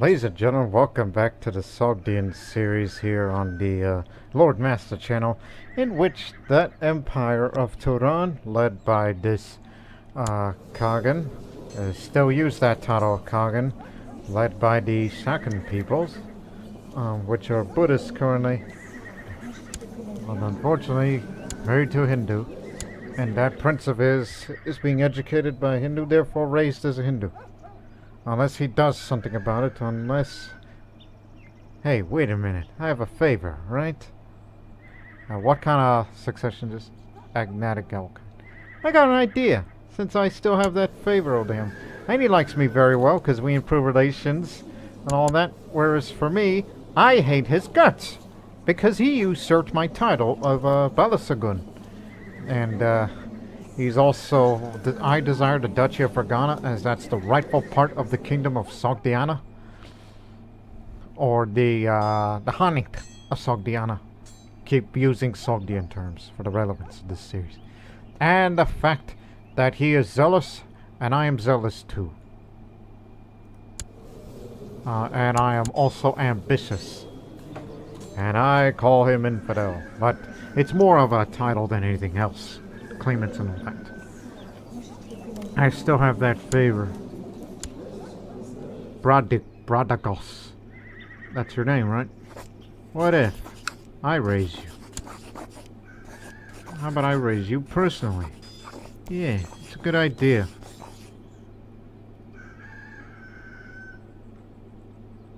Ladies and gentlemen, welcome back to the Sogdian series here on the Lord Master channel, in which that empire of Turan, led by this Kagan, still use that title of Kagan, led by the Sakan peoples, which are Buddhists currently, and unfortunately married to a Hindu, and that prince of his is being educated by a Hindu, therefore raised as a Hindu. Unless he does something about it, unless... Hey, wait a minute. I have a favor, right? What kind of succession? Just agnatic elk. I got an idea, since I still have that favor over him. And he likes me very well, because we improve relations and all that. Whereas for me, I hate his guts, because he usurped my title of Balasagun. And, he's also... I desire the Duchy of Fergana, as that's the rightful part of the Kingdom of Sogdiana. Or the Hanit of Sogdiana. Keep using Sogdian terms for the relevance of this series. And the fact that he is zealous, and I am zealous too. And I am also ambitious. And I call him infidel. But it's more of a title than anything else. Claimants and all that. I still have that favor. Bradagos. That's your name, right? What if I raise you? How about I raise you personally? Yeah, it's a good idea.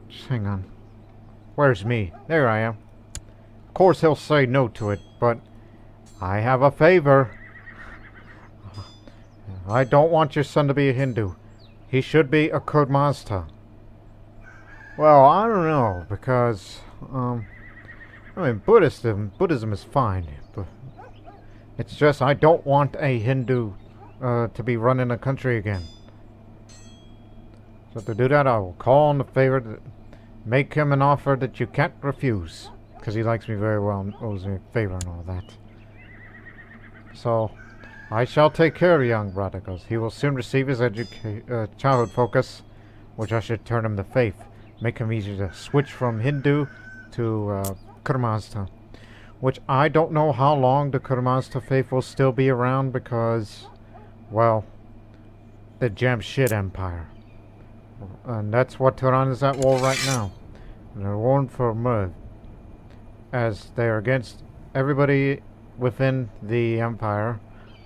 Just hang on. Where's me? There I am. Of course he'll say no to it, but I have a favor. I don't want your son to be a Hindu. He should be a Kurmasta. Well, I don't know, because, I mean, Buddhism is fine, but it's just I don't want a Hindu to be running the country again. So to do that, I will call on the favor to make him an offer that you can't refuse, because he likes me very well and owes me a favor and all that. So I shall take care of young Bradagos. He will soon receive his childhood focus, which I should turn him to faith. Make him easier to switch from Hindu to Kurmasta. Which I don't know how long the Kurmasta faith will still be around because, well, the Jamshid Empire. And that's what Turan is at war right now. And they're warring for Mud. As they are against everybody within the empire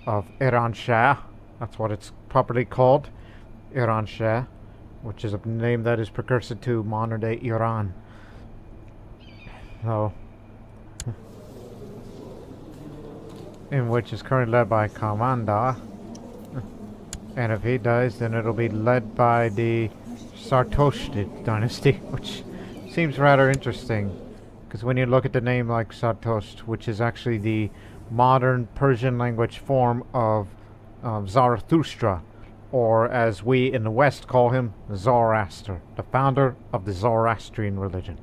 of Iran Shah. That's what it's properly called. Iran Shah. Which is a name that is precursor to modern day Iran. So, in which is currently led by Kamanda. And if he dies, then it'll be led by the Sartoshid dynasty, which seems rather interesting. Because when you look at the name like Sartosht, which is actually the modern Persian language form of Zarathustra, or as we in the West call him, Zoroaster, the founder of the Zoroastrian religion.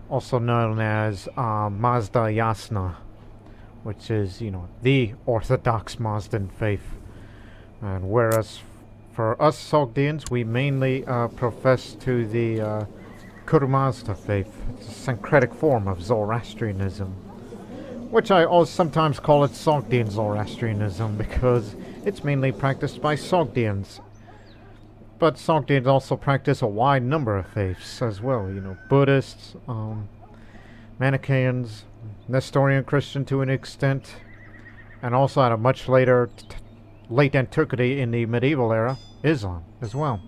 Also known as Mazda Yasna, which is, you know, the Orthodox Mazdan faith. And whereas for us Sogdians, we mainly profess to the Kurmazda faith. It's a syncretic form of Zoroastrianism, which I also sometimes call it Sogdian Zoroastrianism because it's mainly practiced by Sogdians. But Sogdians also practice a wide number of faiths as well. You know, Buddhists, Manichaeans, Nestorian Christian to an extent, and also at a much later, late antiquity in the medieval era, Islam as well.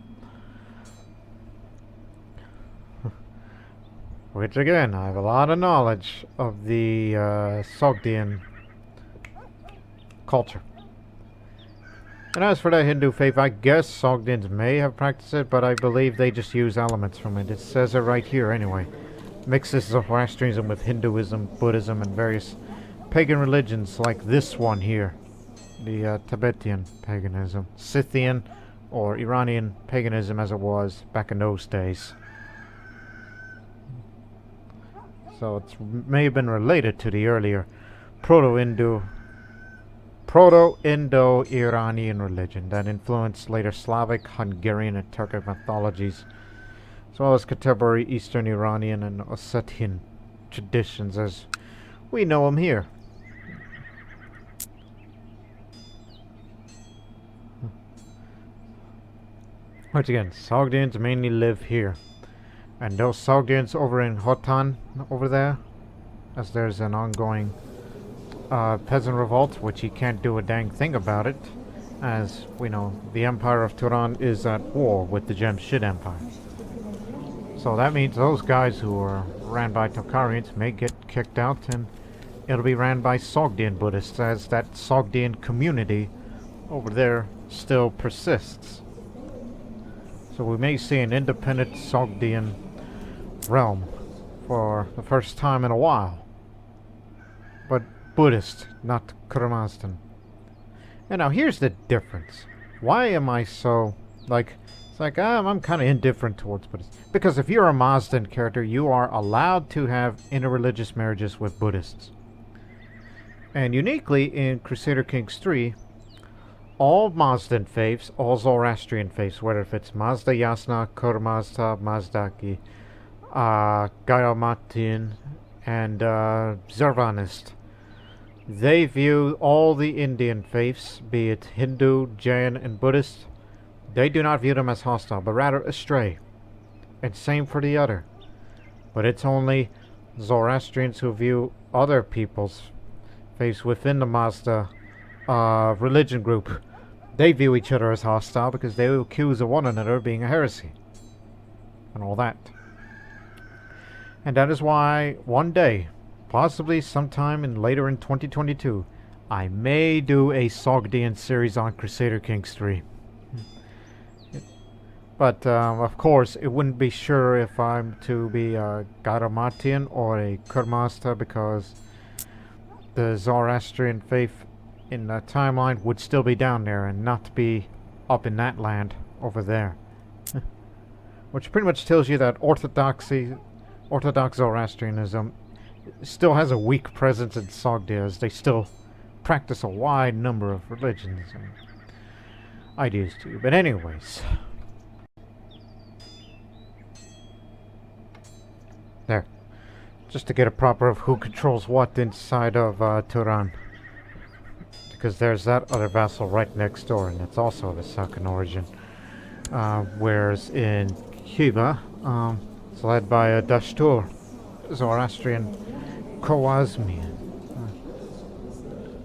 Which again, I have a lot of knowledge of the Sogdian culture. And as for that Hindu faith, I guess Sogdians may have practiced it, but I believe they just use elements from it. It says it right here anyway. Mixes Zoroastrianism with Hinduism, Buddhism, and various pagan religions like this one here. The Tibetan paganism. Scythian or Iranian paganism as it was back in those days. So it may have been related to the earlier Proto-Indo-Iranian religion that influenced later Slavic, Hungarian, and Turkic mythologies. as well as contemporary Eastern Iranian and Ossetian traditions as we know them here. Once again, Sogdians mainly live here. And those Sogdians over in Hotan, over there, as there's an ongoing peasant revolt, which he can't do a dang thing about it, as we know, the Empire of Turan is at war with the Jamshid Empire. So that means those guys who are ran by Tokharians may get kicked out, and it'll be ran by Sogdian Buddhists, as that Sogdian community over there still persists. So we may see an independent Sogdian realm for the first time in a while. But Buddhist, not Kurmastan. And now here's the difference. Why am I so, it's like, I'm kind of indifferent towards Buddhists. Because if you're a Mazdan character, you are allowed to have interreligious marriages with Buddhists. And uniquely in Crusader Kings 3, all Mazdan faiths, all Zoroastrian faiths, whether if it's Mazda Yasna, Kurmazda, Mazdaki, Gayamatin, and Zervanist, they view all the Indian faiths, be it Hindu, Jain, and Buddhist, they do not view them as hostile, but rather astray. And same for the other. But it's only Zoroastrians who view other people's faiths within the Mazda religion group. They view each other as hostile because they accuse of one another of being a heresy. And all that. And that is why one day, possibly sometime later in 2022, I may do a Sogdian series on Crusader Kings 3. But, of course, it wouldn't be sure if I'm to be a Garamatian or a Kurmasta, because the Zoroastrian faith in the timeline would still be down there and not be up in that land over there. Which pretty much tells you that Orthodox Zoroastrianism still has a weak presence in Sogdia, as they still practice a wide number of religions and ideas too. But anyways, there. Just to get a proper of who controls what inside of Turan. Because there's that other vassal right next door, and it's also of a Sakan origin. Whereas in Khiva, it's led by a Dashtur, Zoroastrian Khawazmian.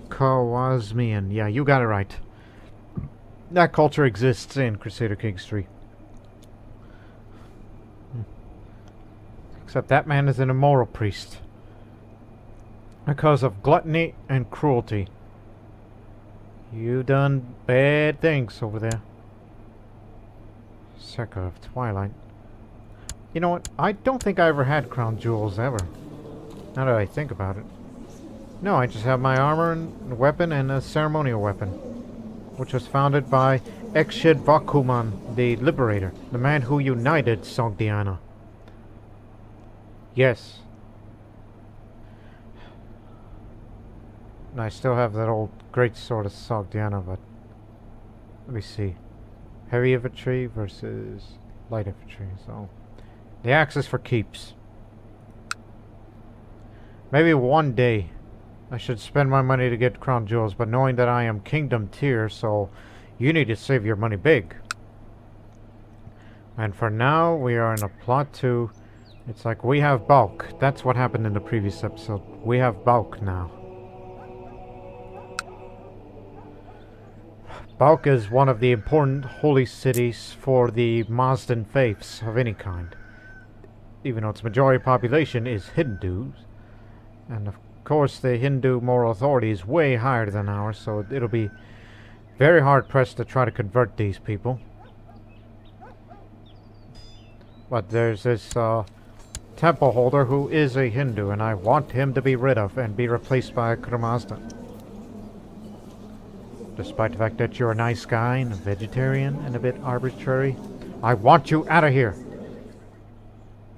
Khawazmian, yeah, you got it right. That culture exists in Crusader Kings 3. Except that man is an immoral priest. Because of gluttony and cruelty. You done bad things over there. Circa of Twilight. You know what? I don't think I ever had crown jewels ever. Now that I think about it. No, I just have my armor and weapon and a ceremonial weapon. Which was founded by Ekshid Vakuman, the Liberator. The man who united Sogdiana. Yes. And I still have that old great sword of Sogdiana, but let me see. Heavy infantry versus light infantry, so the axe is for keeps. Maybe one day I should spend my money to get crown jewels, but knowing that I am kingdom tier, so you need to save your money big. And for now, we are in a plot to... It's like we have bulk. That's what happened in the previous episode. We have bulk now. Balkh is one of the important holy cities for the Mazdan faiths of any kind. Even though its majority population is Hindus. And of course the Hindu moral authority is way higher than ours, so it'll be very hard pressed to try to convert these people. But there's this temple holder who is a Hindu, and I want him to be rid of and be replaced by a Kurmazda. Despite the fact that you're a nice guy and a vegetarian and a bit arbitrary, I want you out of here.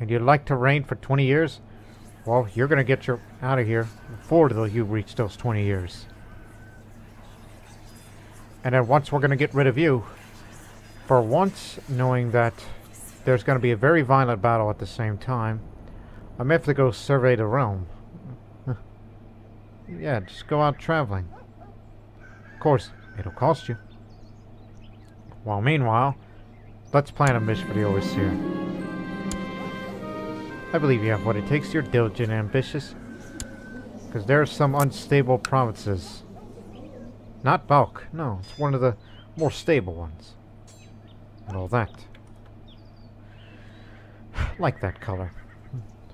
And you'd like to reign for 20 years? Well, you're gonna get your out of here before you reach those 20 years. And then once we're gonna get rid of you, for once, knowing that there's going to be a very violent battle at the same time, I may have to go survey the realm. Yeah, just go out traveling. Of course, it'll cost you. Well, meanwhile, let's plan a mission for the Overseer. I believe you have what it takes. You're diligent and ambitious. Because there are some unstable provinces. Not Balk. No, it's one of the more stable ones. And all that. Like that color.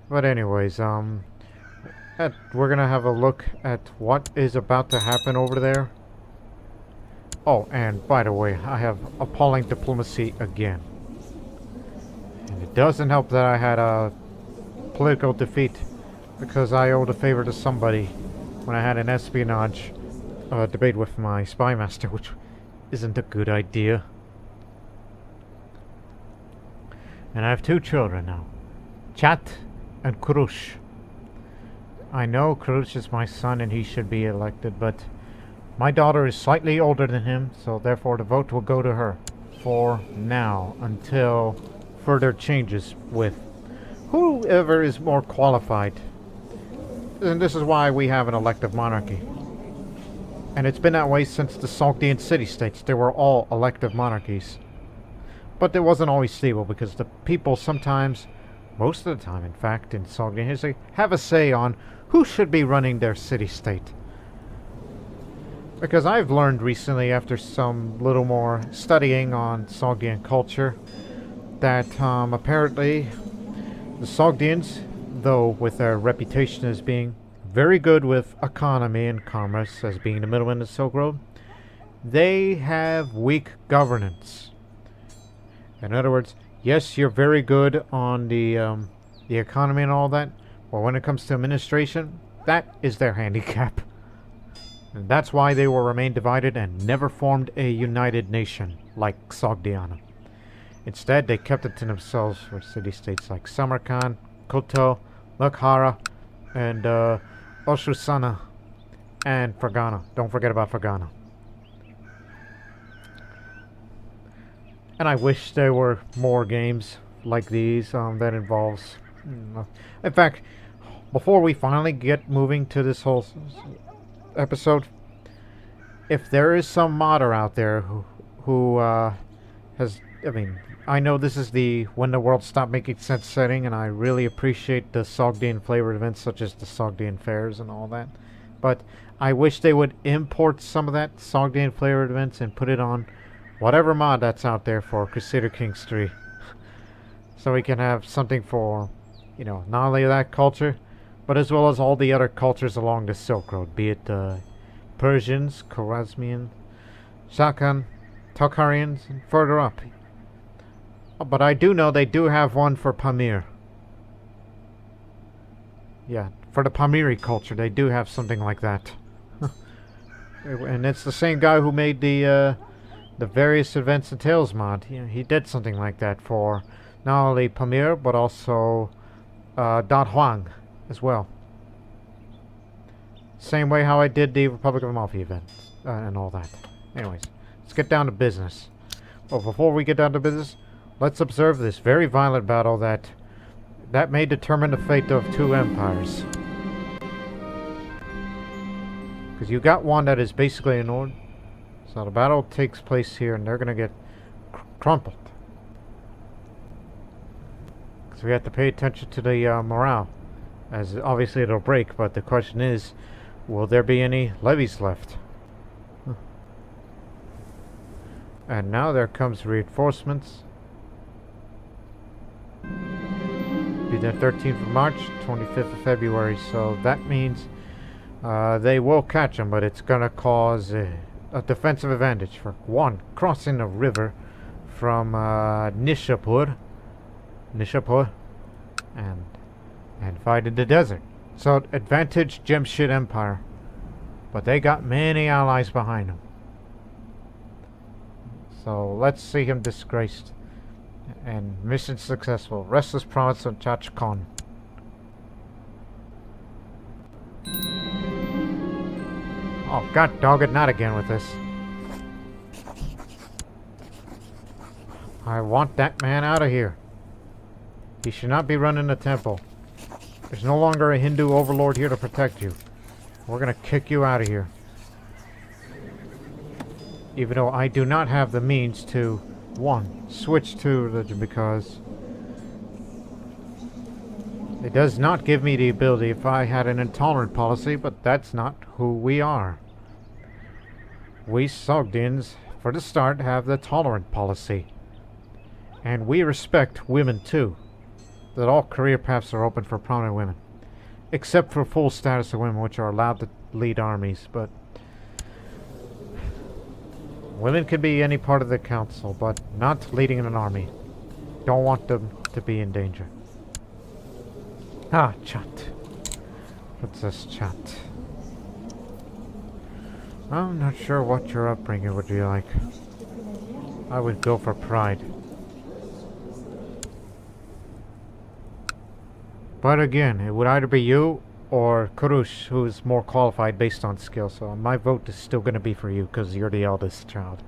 But anyways, we're gonna have a look at what is about to happen over there. Oh, and by the way, I have appalling diplomacy again. And it doesn't help that I had a political defeat because I owed a favor to somebody when I had an espionage debate with my spy master, which isn't a good idea. And I have 2 children now, Chat and Kurush. I know Kurush is my son and he should be elected, but my daughter is slightly older than him, so therefore the vote will go to her for now until further changes with whoever is more qualified. And this is why we have an elective monarchy. And it's been that way since the Sogdian city-states. They were all elective monarchies. But it wasn't always stable because the people sometimes, most of the time in fact, in Sogdian history, have a say on who should be running their city-state. Because I've learned recently, after some little more studying on Sogdian culture, that apparently the Sogdians, though with their reputation as being very good with economy and commerce, as being the middleman of the Silk Road, they have weak governance. In other words, yes, you're very good on the economy and all that, but when it comes to administration, that is their handicap. And that's why they will remain divided and never formed a united nation like Sogdiana. Instead, they kept it to themselves for city-states like Samarkand, Koto, Lakhara, and Oshusana, and Fergana. Don't forget about Fergana. And I wish there were more games like these that involves... In fact, before we finally get moving to this whole episode, if there is some modder out there who has... I mean, I know this is the When the World Stopped Making Sense setting, and I really appreciate the Sogdian flavored events such as the Sogdian fairs and all that. But I wish they would import some of that Sogdian flavored events and put it on whatever mod that's out there for Crusader Kings 3. So we can have something for, you know, not only that culture, but as well as all the other cultures along the Silk Road, be it Persians, Khwarezmian, Sakan, Tokharians, and further up. But I do know they do have one for Pamir. Yeah, for the Pamiri culture, they do have something like that. And it's the same guy who made the various Events and Tales mod. He did something like that for not only Pamir, but also Da Huang as well. Same way how I did the Republic of Amalfi events and all that. Anyways, let's get down to business. Well, before we get down to business, let's observe this very violent battle that may determine the fate of 2 empires. Because you got one that is basically an Nord. So the battle takes place here and they're going to get crumpled. So we have to pay attention to the morale. As obviously it'll break, but the question is, will there be any levies left? And now there comes reinforcements. Be the 13th of March, 25th of February, so that means they will catch them, but it's gonna cause a defensive advantage for one, crossing the river from Nishapur, and fight in the desert. So advantage Jemshid Empire, but they got many allies behind them. So let's see him disgraced. And mission successful. Restless province of Chachkon. Oh, god dog it, not again with this. I want that man out of here. He should not be running the temple. There's no longer a Hindu overlord here to protect you. We're gonna kick you out of here. Even though I do not have the means to, one, switch to religion because it does not give me the ability if I had an intolerant policy, but that's not who we are. We Sogdians, for the start, have the tolerant policy. And we respect women too. That all career paths are open for prominent women. Except for full status of women, which are allowed to lead armies, but women can be any part of the council, but not leading an army. Don't want them to be in danger. Ah, chat. What's this chat? I'm not sure what your upbringing would be like. I would go for pride. But again, it would either be you or Kurush, who is more qualified based on skill. So my vote is still going to be for you because you're the eldest child.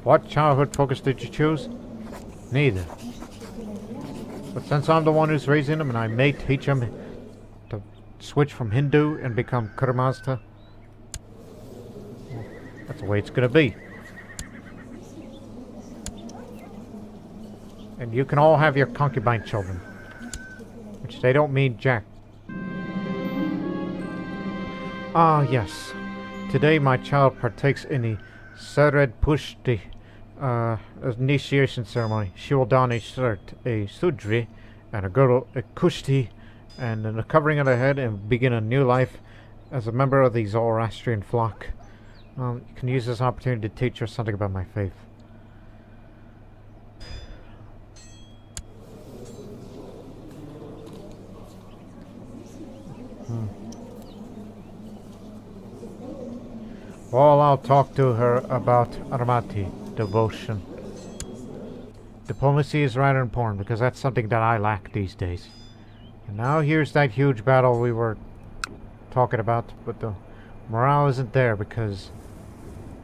What childhood focus did you choose? Neither. But since I'm the one who's raising him and I may teach him to switch from Hindu and become Kurmazda, that's the way it's gonna be. And you can all have your concubine children. Which they don't mean jack. Ah, yes. Today my child partakes in the Sared Pushti initiation ceremony. She will don a shirt, a sudri, and a girdle, a kushti, and a covering of the head, and begin a new life as a member of the Zoroastrian flock. You can use this opportunity to teach her something about my faith. Well, I'll talk to her about Armati, devotion. Diplomacy is rather important because that's something that I lack these days. And now here's that huge battle we were talking about, but the morale isn't there because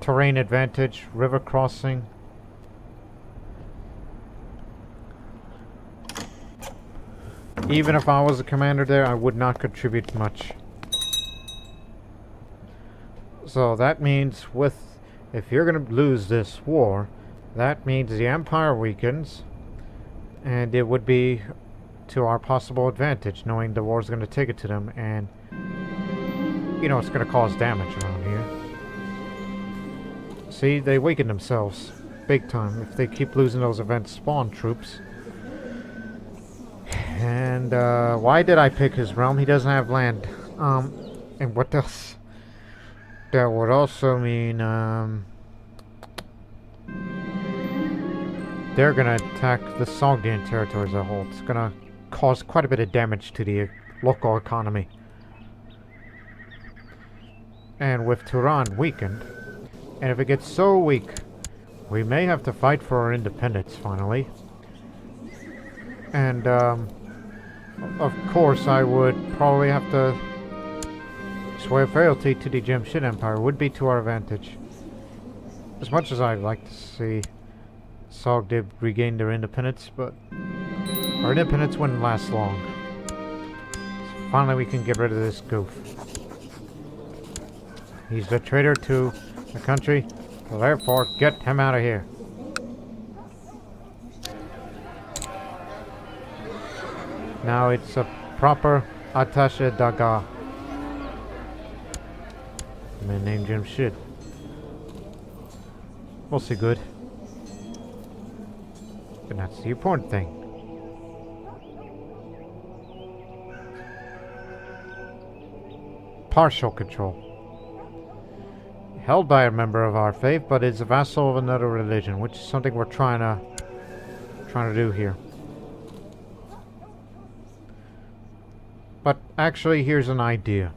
terrain advantage, river crossing. Even if I was a commander there, I would not contribute much. So that means if you're going to lose this war, that means the Empire weakens, and it would be to our possible advantage, knowing the war's going to take it to them, and you know it's going to cause damage around here. See, they weaken themselves big time if they keep losing those event spawn troops. And why did I pick his realm? He doesn't have land. And what else? That would also mean they're gonna attack the Sogdian territory as a whole. It's gonna cause quite a bit of damage to the local economy. And with Turan weakened, and if it gets so weak, we may have to fight for our independence finally. And of course I would probably have to swear fealty to the Jamshid Empire. Would be to our advantage. As much as I'd like to see Sogdia regain their independence, but our independence wouldn't last long. So finally we can get rid of this goof. He's a traitor to the country, so therefore get him out of here. Now it's a proper attache daga. Man named Jamshid. Mostly good. But that's the important thing. Partial control. Held by a member of our faith, but is a vassal of another religion, which is something we're trying to do here. But actually, here's an idea.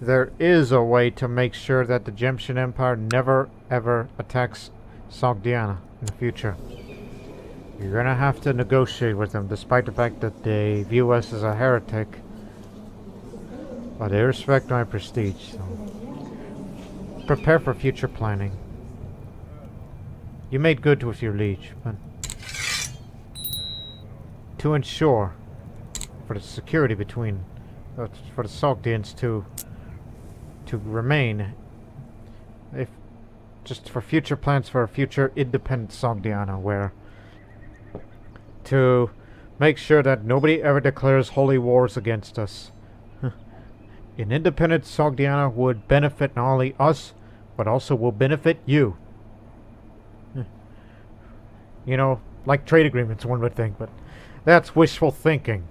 There is a way to make sure that the Jamshid Empire never ever attacks Sogdiana in the future. You're gonna have to negotiate with them, despite the fact that they view us as a heretic. But they respect my prestige. So prepare for future planning. You made good with your liege, but to ensure for the security between for the Sogdians to remain, if just for future plans for a future independent Sogdiana, where to make sure that nobody ever declares holy wars against us. An independent Sogdiana would benefit not only us, but also will benefit you. You know, like trade agreements, one would think, but that's wishful thinking.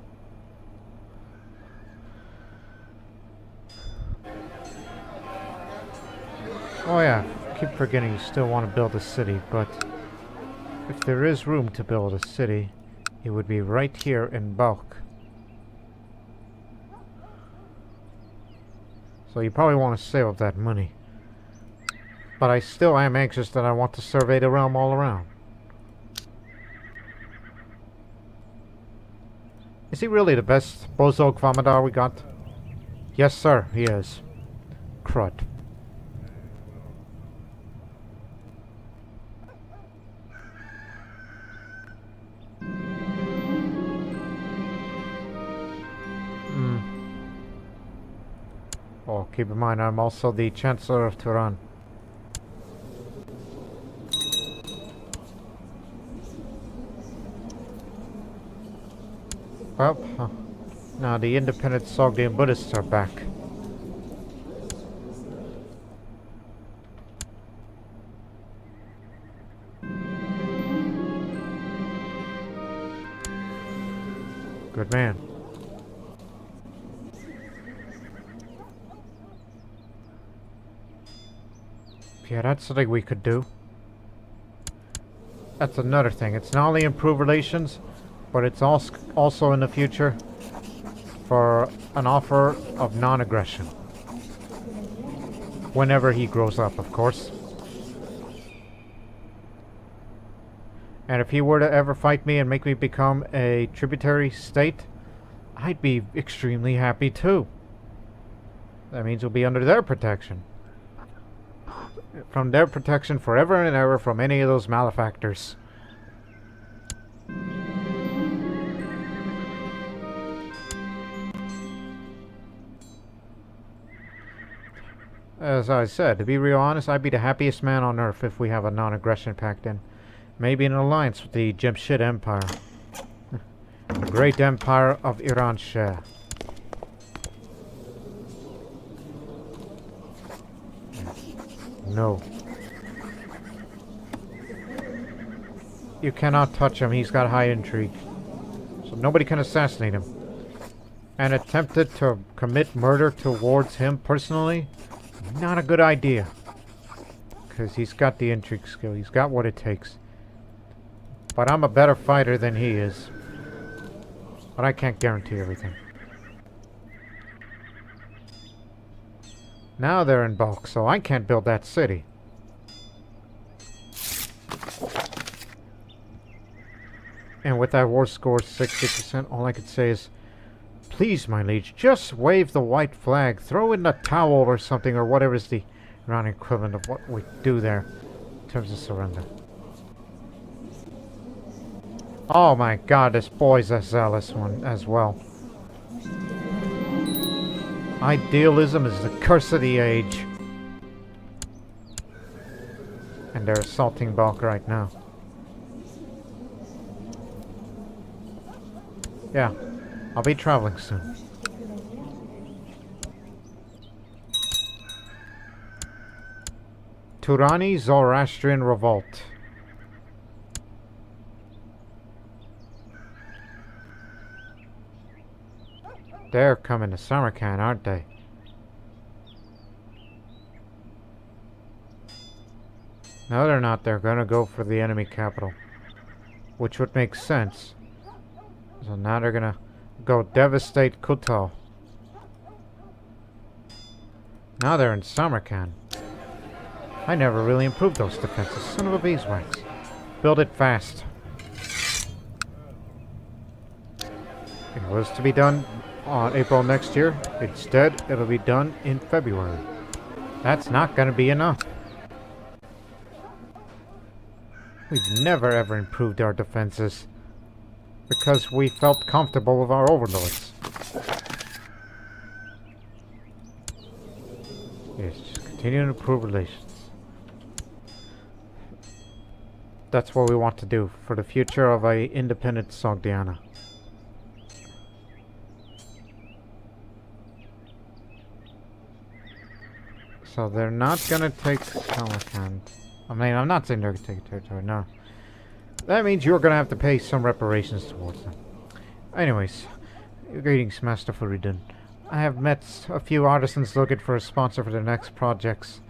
Oh yeah, I keep forgetting you still want to build a city, but if there is room to build a city, it would be right here in bulk. So you probably want to save up that money. But I still am anxious that I want to survey the realm all around. Is he really the best Bozog Vamadar we got? Yes, sir, he is. Crud. Oh, keep in mind, I'm also the Chancellor of Turan. Well, now the independent Sogdian Buddhists are back. Good man. Yeah, that's something we could do. That's another thing. It's not only improve relations, but it's also in the future for an offer of non-aggression. Whenever he grows up, of course. And if he were to ever fight me and make me become a tributary state, I'd be extremely happy too. That means we'll be under their protection. From their protection forever and ever from any of those malefactors. As I said, to be real honest, I'd be the happiest man on earth if we have a non-aggression pact in. Maybe an alliance with the Jemshid Empire. The great empire of Iran Shah. No. You cannot touch him, he's got high intrigue. So nobody can assassinate him. And attempted to commit murder towards him personally? Not a good idea. Because he's got the intrigue skill, he's got what it takes. But I'm a better fighter than he is. But I can't guarantee everything. Now they're in bulk, so I can't build that city. And with that war score 60%, all I could say is, please, my liege, just wave the white flag, throw in the towel or something, or whatever is the Iran equivalent of what we do there in terms of surrender. Oh my god, this boy's a zealous one as well. Idealism is the curse of the age. And they're assaulting bulk right now. Yeah, I'll be traveling soon. Turani Zoroastrian Revolt. They're coming to Samarkand, aren't they? No, they're not. They're gonna go for the enemy capital. Which would make sense. So now they're gonna go devastate Kutal. Now they're in Samarkand. I never really improved those defenses. Son of a beeswax. Build it fast. It was to be done on April next year. Instead, it'll be done in February. That's not gonna be enough. We've never ever improved our defenses because we felt comfortable with our overlords. Yes, just continue to improve relations. That's what we want to do for the future of a independent Sogdiana. So they're not gonna take Samarkand. I mean, I'm not saying they're gonna take territory, no. That means you're gonna have to pay some reparations towards them. Anyways, greetings, Master Fereedun. I have met a few artisans looking for a sponsor for their next projects.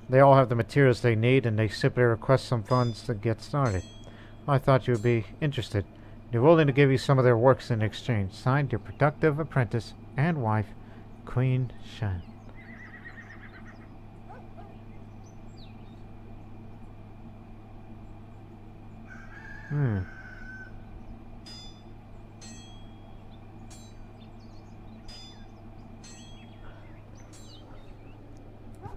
They all have the materials they need, and they simply request some funds to get started. I thought you would be interested. They're willing to give you some of their works in exchange. Signed, your productive apprentice and wife, Queen Shan.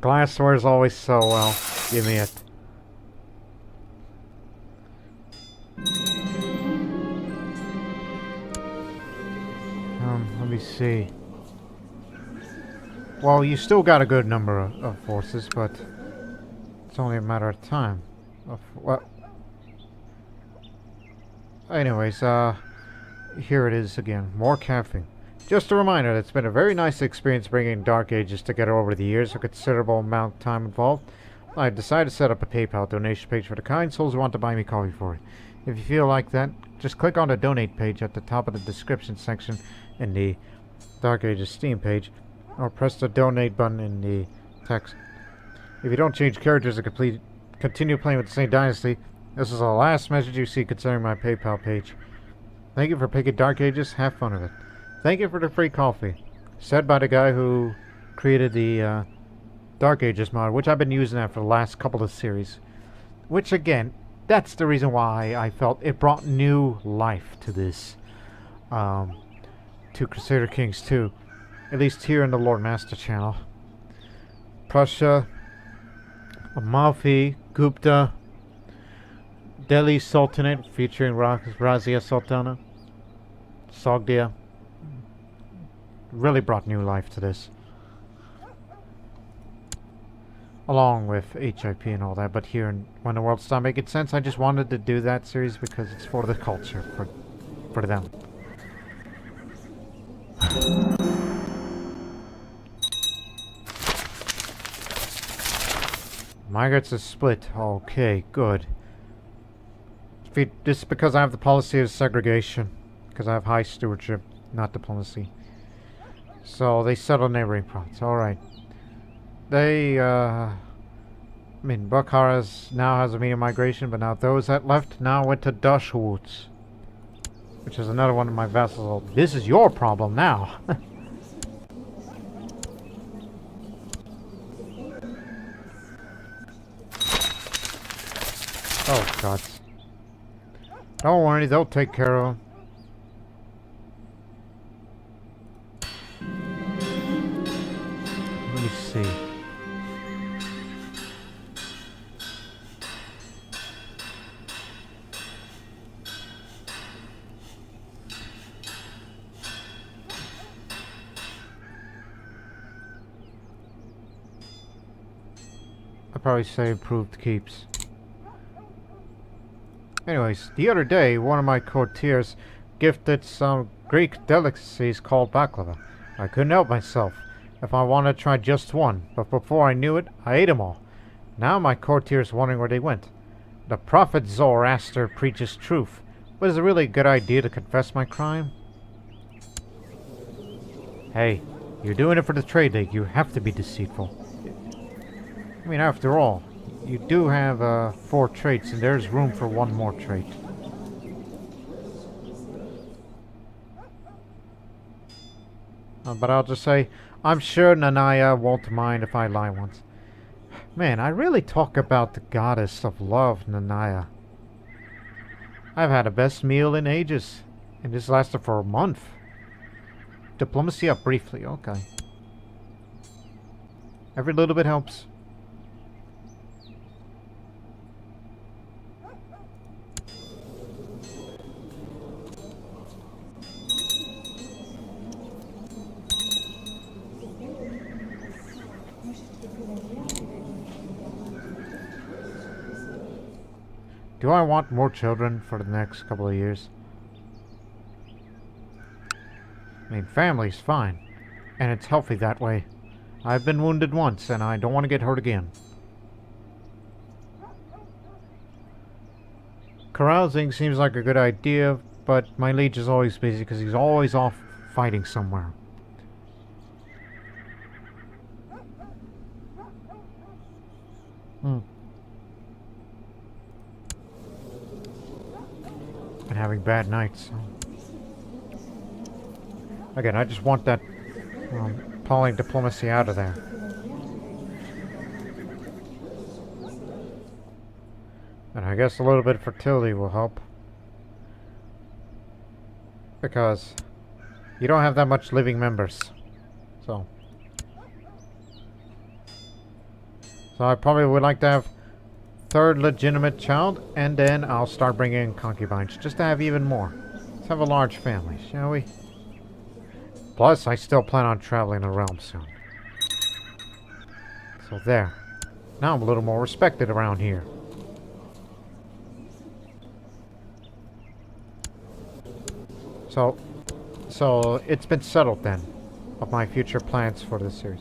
Glassware is always so well. Give me it. Let me see. Well, you still got a good number of forces, but it's only a matter of time. What? Anyways, here it is again. More caffeine. Just a reminder that it's been a very nice experience bringing Dark Ages together over the years, a considerable amount of time involved. I've decided to set up a PayPal donation page for the kind souls who want to buy me coffee for it. If you feel like that, just click on the donate page at the top of the description section in the Dark Ages Steam page, or press the donate button in the text. If you don't change characters and continue playing with the same dynasty, this is the last message you see concerning my PayPal page. Thank you for picking Dark Ages. Have fun with it. Thank you for the free coffee. Said by the guy who created the Dark Ages mod, which I've been using that for the last couple of series. Which, again, that's the reason why I felt it brought new life to this. To Crusader Kings 2. At least here in the Lord Master channel. Prussia, Amalfi, Gupta, Delhi Sultanate featuring Razia Sultana, Sogdia. Really brought new life to this. Along with HIP and all that, but here in When the World Stopped Making Sense, I just wanted to do that series because it's for the culture, for them. Migrants is split. Okay, good. This is because I have the policy of segregation. Because I have high stewardship, not diplomacy. So they settle neighboring provinces. Alright. They, I mean, Bukhara now has a medium migration, but now those that left now went to Dashwoods. Which is another one of my vassals. This is your problem now. Oh, God. Don't worry, they'll take care of them. Let me see. I'd probably say improved keeps. Anyways, the other day, one of my courtiers gifted some Greek delicacies called baklava. I couldn't help myself if I wanted to try just one, but before I knew it, I ate them all. Now my courtier's wondering where they went. The prophet Zoroaster preaches truth, but is it really a good idea to confess my crime? Hey, you're doing it for the trade league. You have to be deceitful. I mean, after all, you do have 4 traits, and there's room for one more trait. But I'll just say, I'm sure Nanaya won't mind if I lie once. Man, I really talk about the goddess of love, Nanaya. I've had the best meal in ages, and this lasted for a month. Diplomacy up briefly, okay. Every little bit helps. Do I want more children for the next couple of years? I mean, family's fine, and it's healthy that way. I've been wounded once, and I don't want to get hurt again. Carousing seems like a good idea, but my liege is always busy because he's always off fighting somewhere. And having bad nights. Again, I just want that appalling diplomacy out of there. And I guess a little bit of fertility will help. Because you don't have that much living members. So I probably would like to have third legitimate child, and then I'll start bringing in concubines, just to have even more. Let's have a large family, shall we? Plus, I still plan on traveling the realm soon. So there. Now I'm a little more respected around here. So it's been settled then, of my future plans for this series.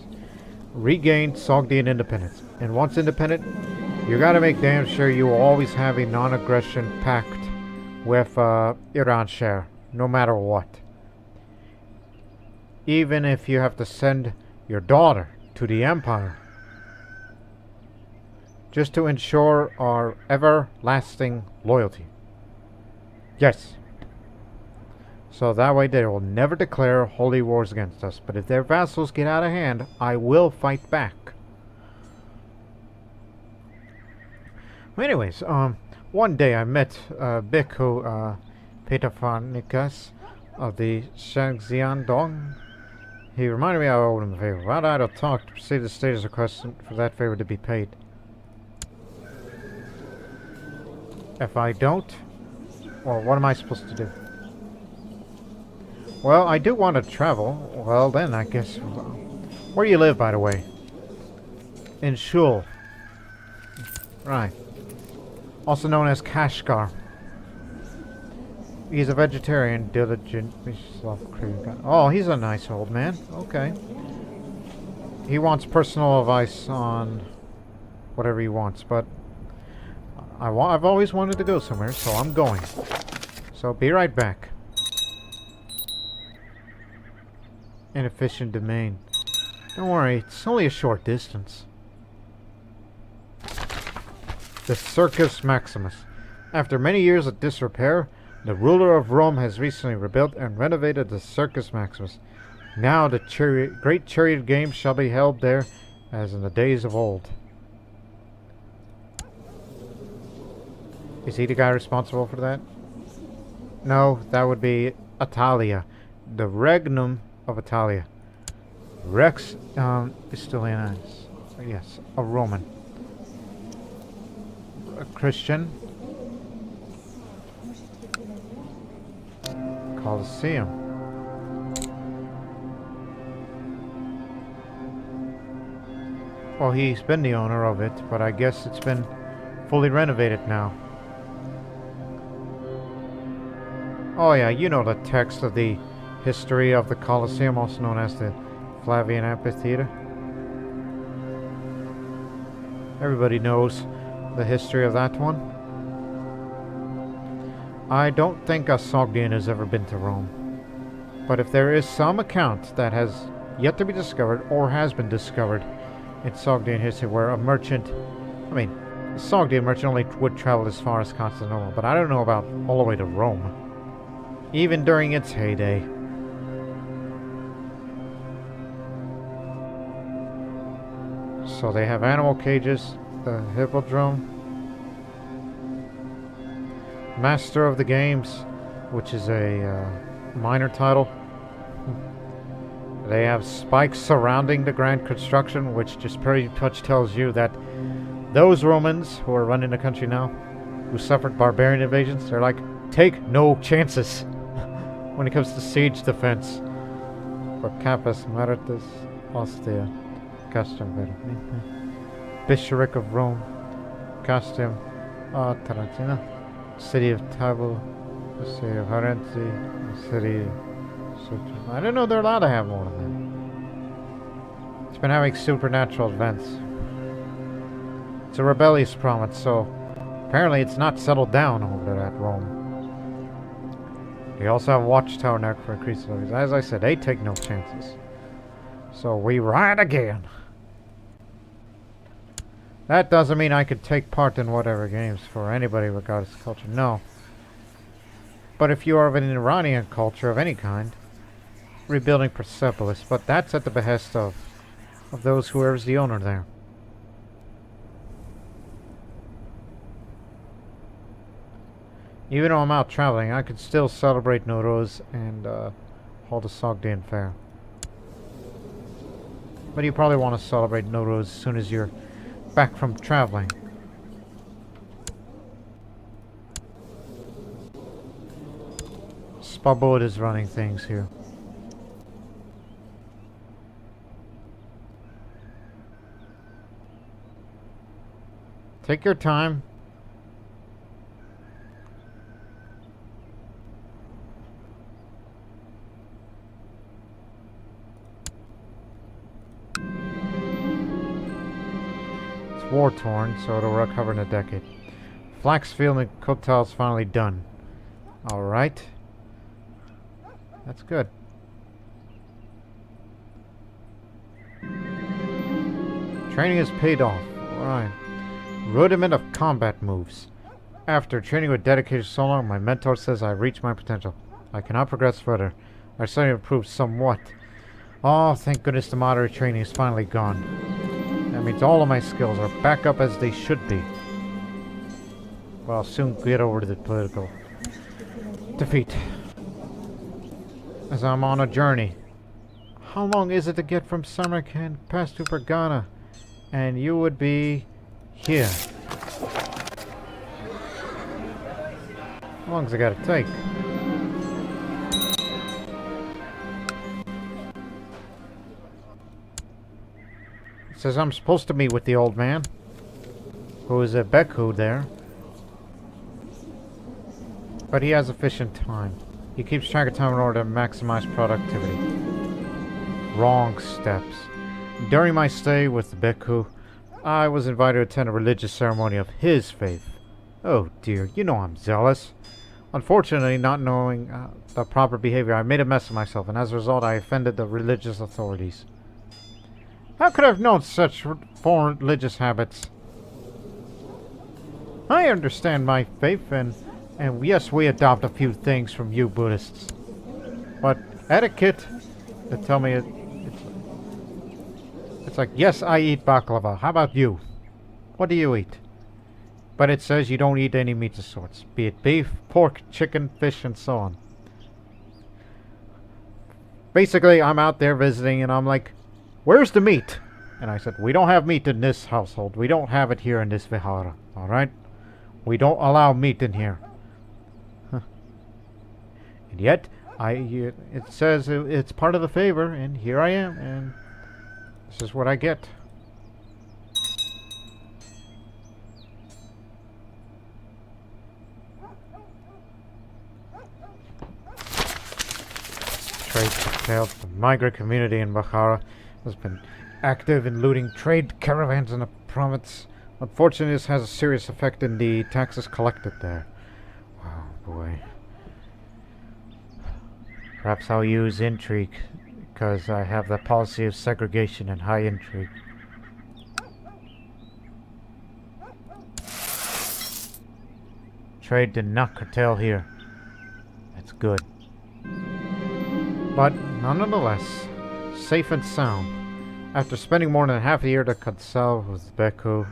Regain Sogdian independence. And once independent, you gotta make damn sure you always have a non-aggression pact with Iranshare, no matter what. Even if you have to send your daughter to the Empire, just to ensure our everlasting loyalty. Yes. So that way they will never declare holy wars against us. But if their vassals get out of hand, I will fight back. Anyways, one day I met Bhikkhu Petapharnikas of the Sogdian Dong. He reminded me I owed him a favor. Without idle talk, to proceed the status request for that favor to be paid. If I don't, well, what am I supposed to do? Well, I do want to travel. Well, then, I guess... Where do you live, by the way? In Shul. Right. Also known as Kashgar. He's a vegetarian, diligent... Oh, he's a nice old man. Okay. He wants personal advice on whatever he wants, but... I've always wanted to go somewhere, so I'm going. So, be right back. Inefficient domain. Don't worry, it's only a short distance. The Circus Maximus. After many years of disrepair, the ruler of Rome has recently rebuilt and renovated the Circus Maximus. Now the great chariot games shall be held there as in the days of old. Is he the guy responsible for that? No, that would be Italia. The regnum of Italia. Rex is still in us. Yes, a Roman. A Christian. Colosseum. Well, he's been the owner of it, but I guess it's been fully renovated now. Oh yeah, you know the text of the history of the Colosseum, also known as the Flavian Amphitheater. Everybody knows the history of that one. I don't think a Sogdian has ever been to Rome. But if there is some account that has yet to be discovered, or has been discovered in Sogdian history, where a merchant, a Sogdian merchant only would travel as far as Constantinople, but I don't know about all the way to Rome. Even during its heyday. So they have animal cages, the hippodrome, Master of the Games, which is a minor title. They have spikes surrounding the grand construction, which just pretty much tells you that those Romans who are running the country now, who suffered barbarian invasions, they're like, take no chances when it comes to siege defense. For Capus Meritus Ostia, Castum Bishopric of Rome, Castum Tarantina, City of Tabo, the City of Harenzi, the City of I didn't know they're allowed to have more than that. It's been having supernatural events. It's a rebellious province, so apparently it's not settled down over there at Rome. They also have a watchtower network for increased levies. As I said, they take no chances. So we ride again. That doesn't mean I could take part in whatever games for anybody regardless of culture. No. But if you are of an Iranian culture of any kind, rebuilding Persepolis, but that's at the behest of those whoever's the owner there. Even though I'm out traveling, I could still celebrate Nowruz and hold a Sogdian fair. But you probably want to celebrate Nowruz as soon as you're back from traveling. Spabod is running things here. Take your time. It's war-torn, so it'll recover in a decade. Flaxfield and Kotal's finally done. Alright. That's good. Training has paid off. Alright. Rudiment of combat moves. After training with dedication so long, my mentor says I reached my potential. I cannot progress further. I suddenly improved somewhat. Oh, thank goodness the moderate training is finally gone. That means all of my skills are back up as they should be. Well, I'll soon get over to the political defeat. As I'm on a journey. How long is it to get from Samarkand past to Fergana? And you would be here. How long does it gotta take? It says I'm supposed to meet with the old man, who is a Beku there. But he has efficient time. He keeps track of time in order to maximize productivity. Wrong steps. During my stay with the Beku, I was invited to attend a religious ceremony of his faith. Oh dear, you know I'm zealous. Unfortunately, not knowing the proper behavior, I made a mess of myself, and as a result, I offended the religious authorities. How could I have known such foreign religious habits? I understand my faith, and yes, we adopt a few things from you Buddhists. But etiquette, they tell me it's like, yes, I eat baklava. How about you? What do you eat? But it says you don't eat any meat of sorts, be it beef, pork, chicken, fish, and so on. Basically, I'm out there visiting, and I'm like, where's the meat? And I said, we don't have meat in this household. We don't have it here in this vihara, alright? We don't allow meat in here. Huh. And yet, it says it's part of the favor, and here I am, and this is what I get. Trade curtailed. The migrant community in Bukhara has been active in looting trade caravans in the province. Unfortunately, this has a serious effect in the taxes collected there. Oh boy. Perhaps I'll use intrigue, because I have the policy of segregation and high intrigue. Trade did not curtail here. That's good. But nonetheless, safe and sound. After spending more than half a year to consult with Beku,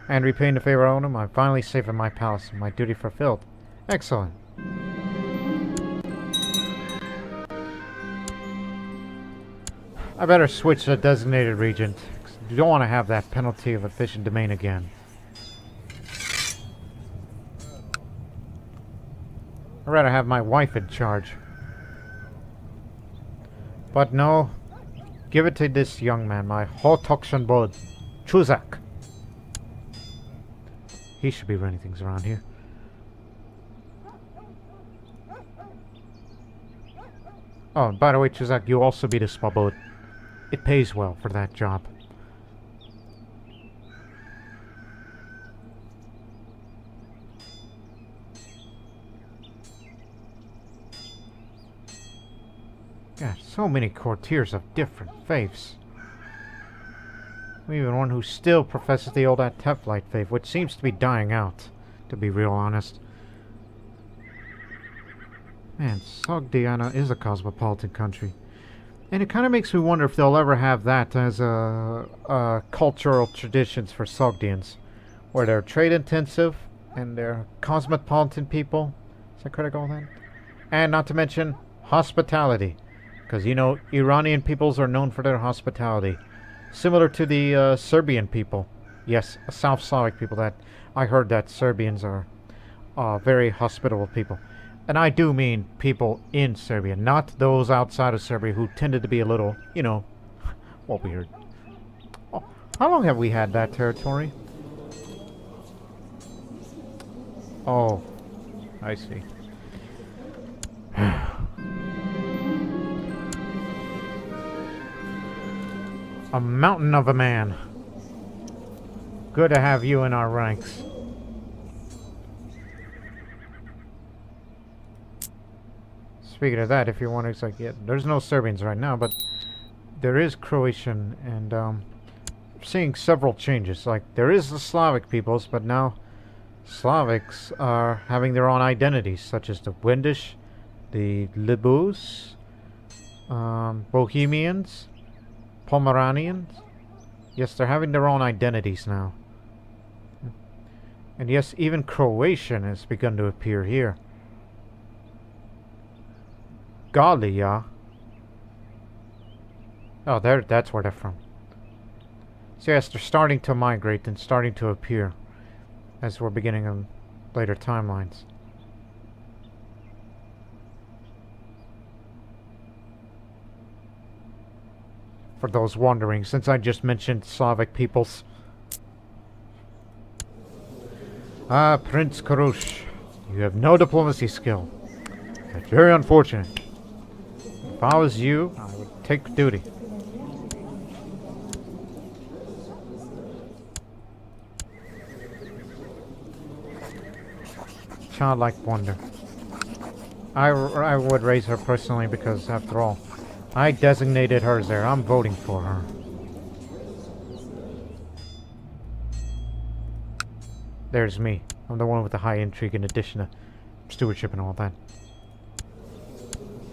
and repaying the favor I owed him, I'm finally safe in my palace and my duty fulfilled. Excellent. I better switch to designated region. You don't want to have that penalty of efficient domain again. I'd rather have my wife in charge. But no, give it to this young man, my Hotokshan Bod, Chuzak. He should be running things around here. Oh, and by the way, Chuzak, you also be the Spabod. It pays well for that job. God, so many courtiers of different faiths. Even one who still professes the old Atephlite faith, which seems to be dying out, to be real honest. Man, Sogdiana is a cosmopolitan country. And it kind of makes me wonder if they'll ever have that as a cultural traditions for Sogdians, where they're trade intensive and they're cosmopolitan people. Is that correct, all that? And not to mention hospitality, because you know Iranian peoples are known for their hospitality, similar to the Serbian people. Yes, South Slavic people. That I heard that Serbians are very hospitable people. And I do mean people in Serbia, not those outside of Serbia who tended to be a little, you know, well, weird. Oh, how long have we had that territory? Oh, I see. A mountain of a man. Good to have you in our ranks. Speaking of that, if you want to, it's like, yeah, there's no Serbians right now, but there is Croatian, and seeing several changes. Like, there is the Slavic peoples, but now Slavics are having their own identities, such as the Wendish, the Libus, Bohemians, Pomeranians. Yes, they're having their own identities now. And yes, even Croatian has begun to appear here. Galia. Oh, that's where they're from. So yes, they're starting to migrate and starting to appear as we're beginning on later timelines. For those wondering, since I just mentioned Slavic peoples. Ah, Prince Karush, you have no diplomacy skill. That's very unfortunate. If I was you, I would take duty. Childlike wonder. I would raise her personally because, after all, I designated her there. I'm voting for her. There's me. I'm the one with the high intrigue in addition to stewardship and all that.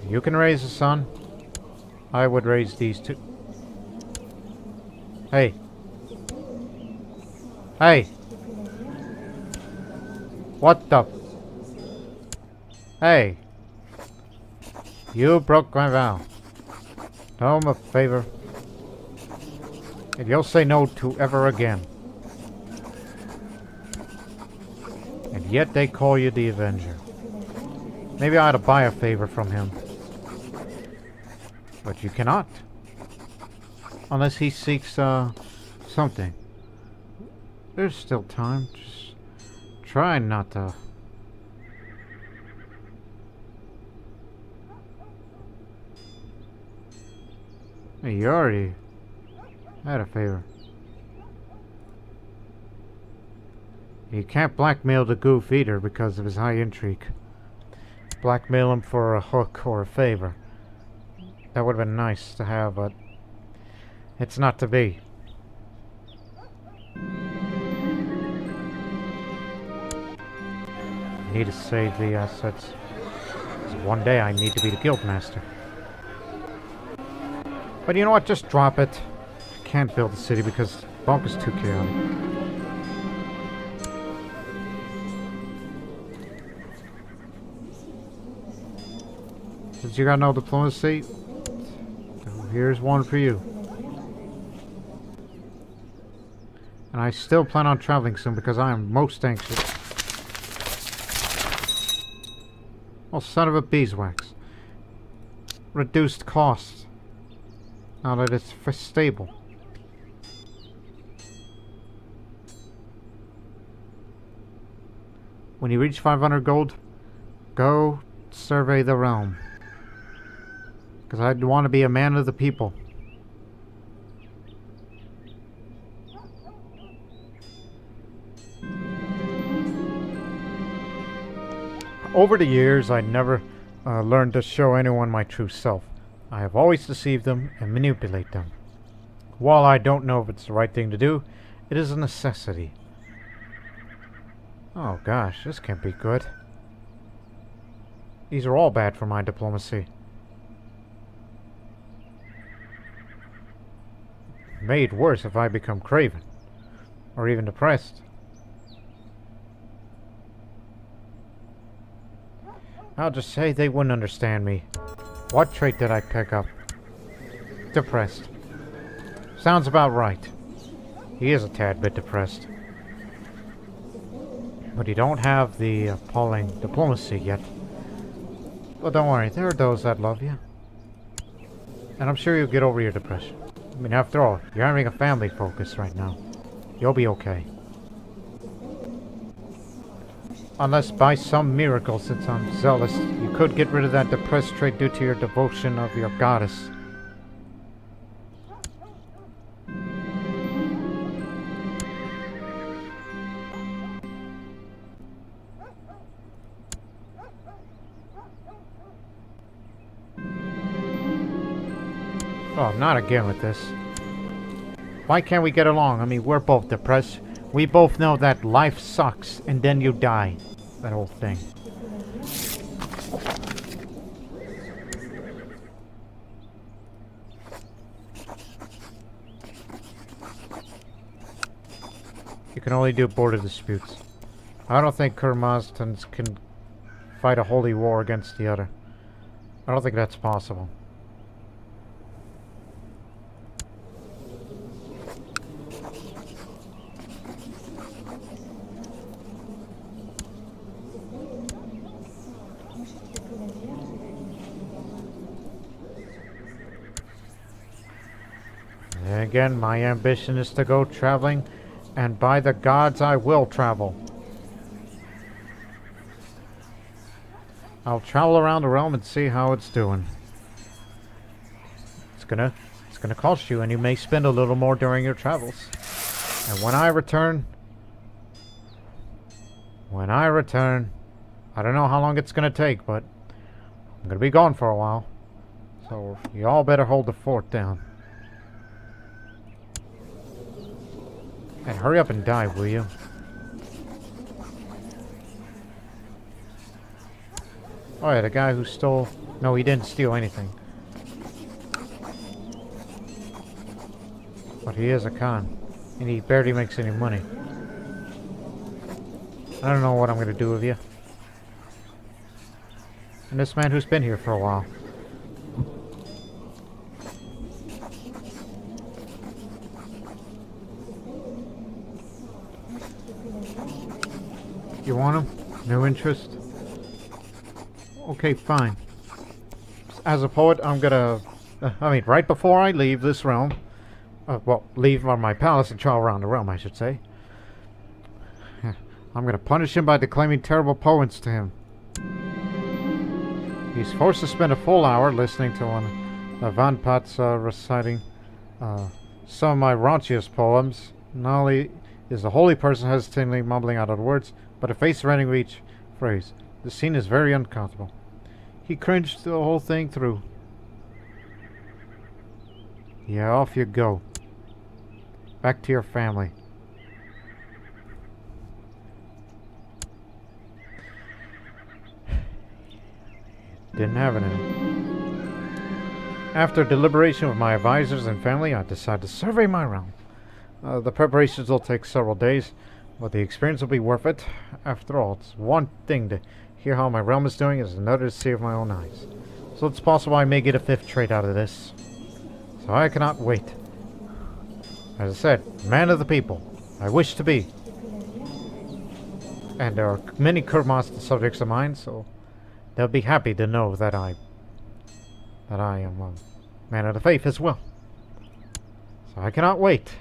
You can raise a son. I would raise these two. Hey. Hey. What the? Hey. You broke my vow. Do me a favor. And you'll say no to ever again. And yet they call you the Avenger. Maybe I ought to buy a favor from him. But you cannot. Unless he seeks, something. There's still time. Just try not to... Hey, you already had a favor. You can't blackmail the goof either because of his high intrigue. Blackmail him for a hook or a favor. That would have been nice to have, but it's not to be. I need to save the assets. 'Cause one day I need to be the guild master. But you know what? Just drop it. I can't build the city because Bulk is too chaotic. Since you got no diplomacy, here's one for you. And I still plan on traveling soon because I am most anxious. Oh, son of a beeswax. Reduced costs. Now that it's stable. When you reach 500 gold, go survey the realm. Because I want to be a man of the people. Over the years, I never learned to show anyone my true self. I have always deceived them and manipulate them. While I don't know if it's the right thing to do, it is a necessity. Oh gosh, this can't be good. These are all bad for my diplomacy. Made worse if I become craven. Or even depressed. I'll just say they wouldn't understand me. What trait did I pick up? Depressed. Sounds about right. He is a tad bit depressed. But you don't have the appalling diplomacy yet. But don't worry, there are those that love you. And I'm sure you'll get over your depression. I mean, after all, you're having a family focus right now. You'll be okay. Unless by some miracle, since I'm zealous, you could get rid of that depressed trait due to your devotion of your goddess. Oh, not again with this. Why can't we get along? I mean, we're both depressed. We both know that life sucks, and then you die. That whole thing. You can only do border disputes. I don't think Kurmaztans can fight a holy war against the other. I don't think that's possible. Again, my ambition is to go traveling, and by the gods I will travel. I'll travel around the realm and see how it's doing. It's gonna cost you, and you may spend a little more during your travels. And when I return, I don't know how long it's gonna take, but I'm gonna be gone for a while. So you all better hold the fort down. And hurry up and die, will you? Oh yeah, the guy who stole... No, he didn't steal anything. But he is a con. And he barely makes any money. I don't know what I'm gonna do with you. And this man who's been here for a while. You want him? No interest? Okay, fine. As a poet, I'm gonna... right before I leave this realm... leave my palace and travel around the realm, I should say. I'm gonna punish him by declaiming terrible poems to him. He's forced to spend a full hour listening to one of Vanpat's reciting some of my raunchiest poems. Not only is the holy person hesitantly mumbling out of the words, but a face running with each phrase. The scene is very uncomfortable. He cringed the whole thing through. Yeah, off you go. Back to your family. Didn't have it in him. After deliberation with my advisors and family, I decided to survey my realm. The preparations will take several days, but the experience will be worth it. After all, it's one thing to hear how my realm is doing, it's another to see with my own eyes. So it's possible I may get a 5th trait out of this. So I cannot wait. As I said, man of the people. I wish to be. And there are many Kurmas subjects of mine, so they'll be happy to know that I am a man of the faith as well. So I cannot wait.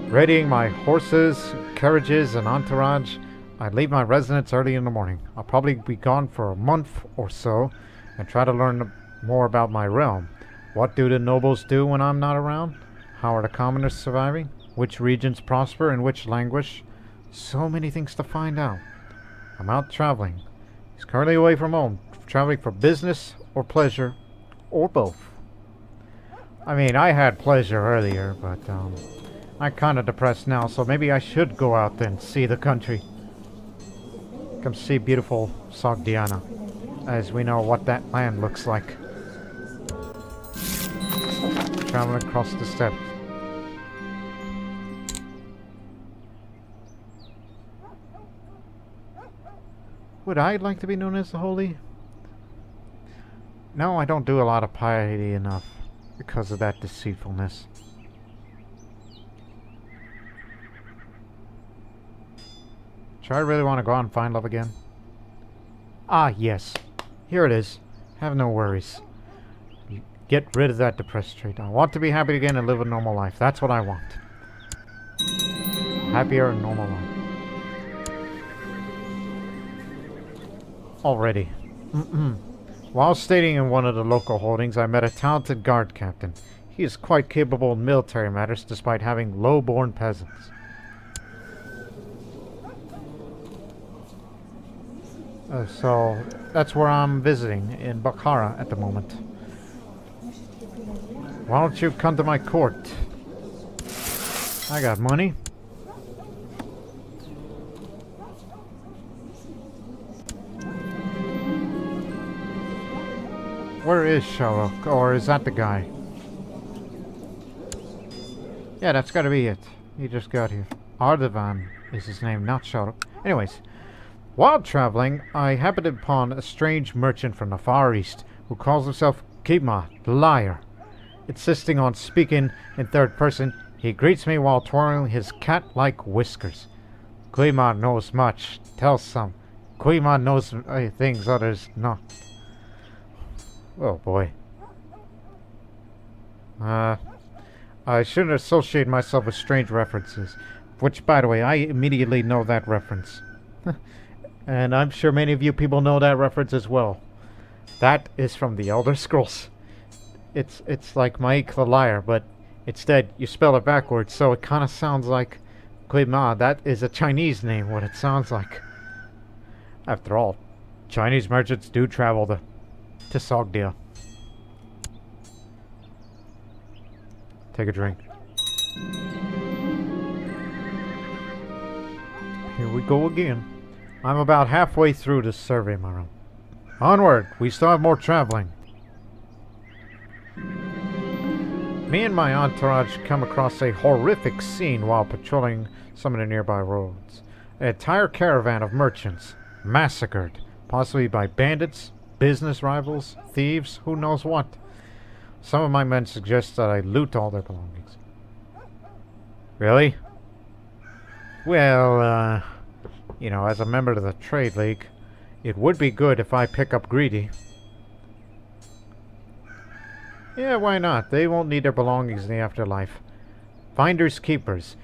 Readying my horses, carriages, and entourage, I leave my residence early in the morning. I'll probably be gone for a month or so and try to learn more about my realm. What do the nobles do when I'm not around? How are the commoners surviving? Which regions prosper and which languish? So many things to find out. I'm out traveling. He's currently away from home, traveling for business or pleasure, or both. I mean, I had pleasure earlier, but I'm kind of depressed now, so maybe I should go out and see the country. Come see beautiful Sogdiana, as we know what that land looks like. Traveling across the steppes. Would I like to be known as the holy? No, I don't do a lot of piety enough because of that deceitfulness. Do I really want to go out and find love again? Ah, yes. Here it is. Have no worries. Get rid of that depressed trait. I want to be happy again and live a normal life. That's what I want. Happier and normal life. Already. While staying in one of the local holdings, I met a talented guard captain. He is quite capable in military matters despite having low-born peasants. So, that's where I'm visiting, in Bukhara at the moment. Why don't you come to my court? I got money. Where is Sharuk? Or is that the guy? Yeah, that's gotta be it. He just got here. Ardavan is his name, not Sharuk. Anyways, while traveling, I happened upon a strange merchant from the Far East who calls himself Kima, the liar. Insisting on speaking in third person, he greets me while twirling his cat-like whiskers. Kima knows much. Tell some. Kima knows things others not. Oh boy. I shouldn't associate myself with strange references. Which, by the way, I immediately know that reference. And I'm sure many of you people know that reference as well. That is from the Elder Scrolls. It's like Maik the Liar, but instead you spell it backwards, so it kind of sounds like Guima. That is a Chinese name, what it sounds like. After all, Chinese merchants do travel to Sogdia. Take a drink. Here we go again. I'm about halfway through this survey, my room. Onward! We still have more traveling. Me and my entourage come across a horrific scene while patrolling some of the nearby roads. An entire caravan of merchants massacred, possibly by bandits, business rivals, thieves, who knows what. Some of my men suggest that I loot all their belongings. Really? Well, you know, as a member of the Trade League, it would be good if I pick up greedy. Yeah, why not? They won't need their belongings in the afterlife. Finders keepers.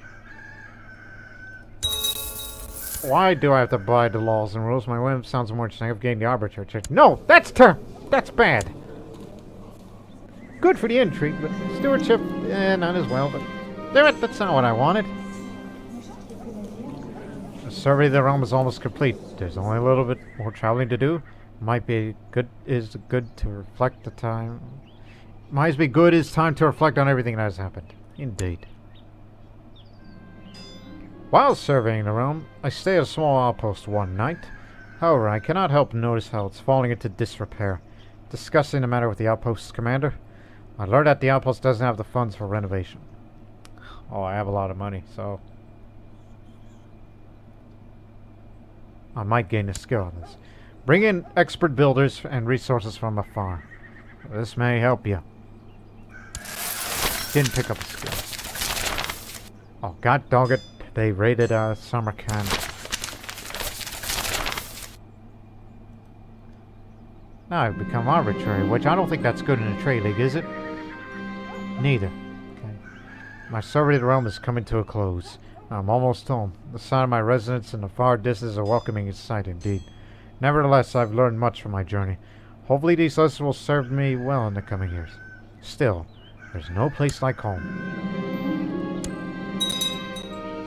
Why do I have to abide the laws and rules? My whim sounds more interesting. I've gained the arbitrary church. No! That's bad! Good for the intrigue, but stewardship, not as well, but damn it, that's not what I wanted. The survey of the realm is almost complete. There's only a little bit more traveling to do. Might be good to reflect the time. Might be good is time to reflect on everything that has happened. Indeed. While surveying the realm, I stay at a small outpost one night. However, I cannot help notice how it's falling into disrepair. Discussing the matter with the outpost's commander, I learned that the outpost doesn't have the funds for renovation. Oh, I have a lot of money, so I might gain a skill on this. Bring in expert builders and resources from afar. This may help you. Didn't pick up a skill. Oh, god dog it. They raided Samarkand. Now I've become arbitrary, which I don't think that's good in a trade league, is it? Neither. Okay. My Soviet realm is coming to a close. I'm almost home. The sound of my residence in the far distance is a welcoming sight indeed. Nevertheless, I've learned much from my journey. Hopefully these lessons will serve me well in the coming years. Still, there's no place like home.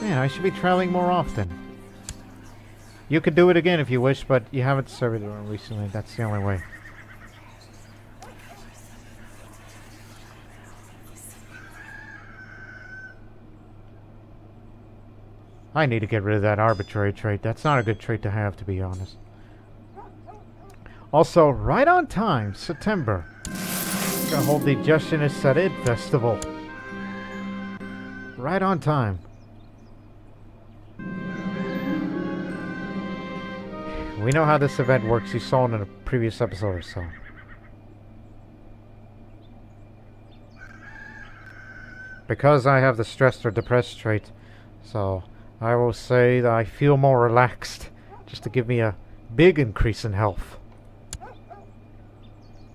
Man, I should be traveling more often. You could do it again if you wish, but you haven't served it recently. That's the only way. I need to get rid of that arbitrary trait. That's not a good trait to have, to be honest. Also, right on time, September. Gonna hold the Justinus Sarid Festival. Right on time. We know how this event works. You saw it in a previous episode or so. Because I have the stressed or depressed trait, so I will say that I feel more relaxed, just to give me a big increase in health.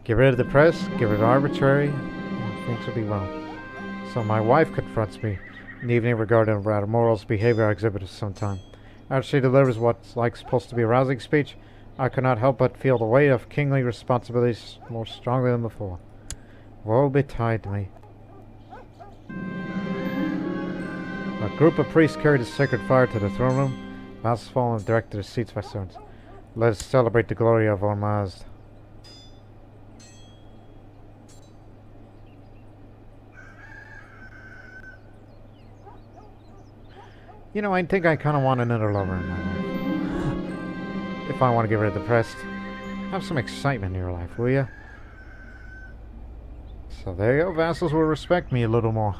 Get rid of the press, get rid of arbitrary, and things will be well. So my wife confronts me in the evening regarding Radamoral's behavior I exhibited sometime. After she delivers what's like supposed to be a rousing speech, I could not help but feel the weight of kingly responsibilities more strongly than before. Woe betide me. A group of priests carried a sacred fire to the throne room. Vassals fall and directed their seats by servants. Let us celebrate the glory of Ormazd. You know, I think I kind of want another lover in my life. If I want to get rid of the depressed, have some excitement in your life, will ya? So there you go, vassals will respect me a little more.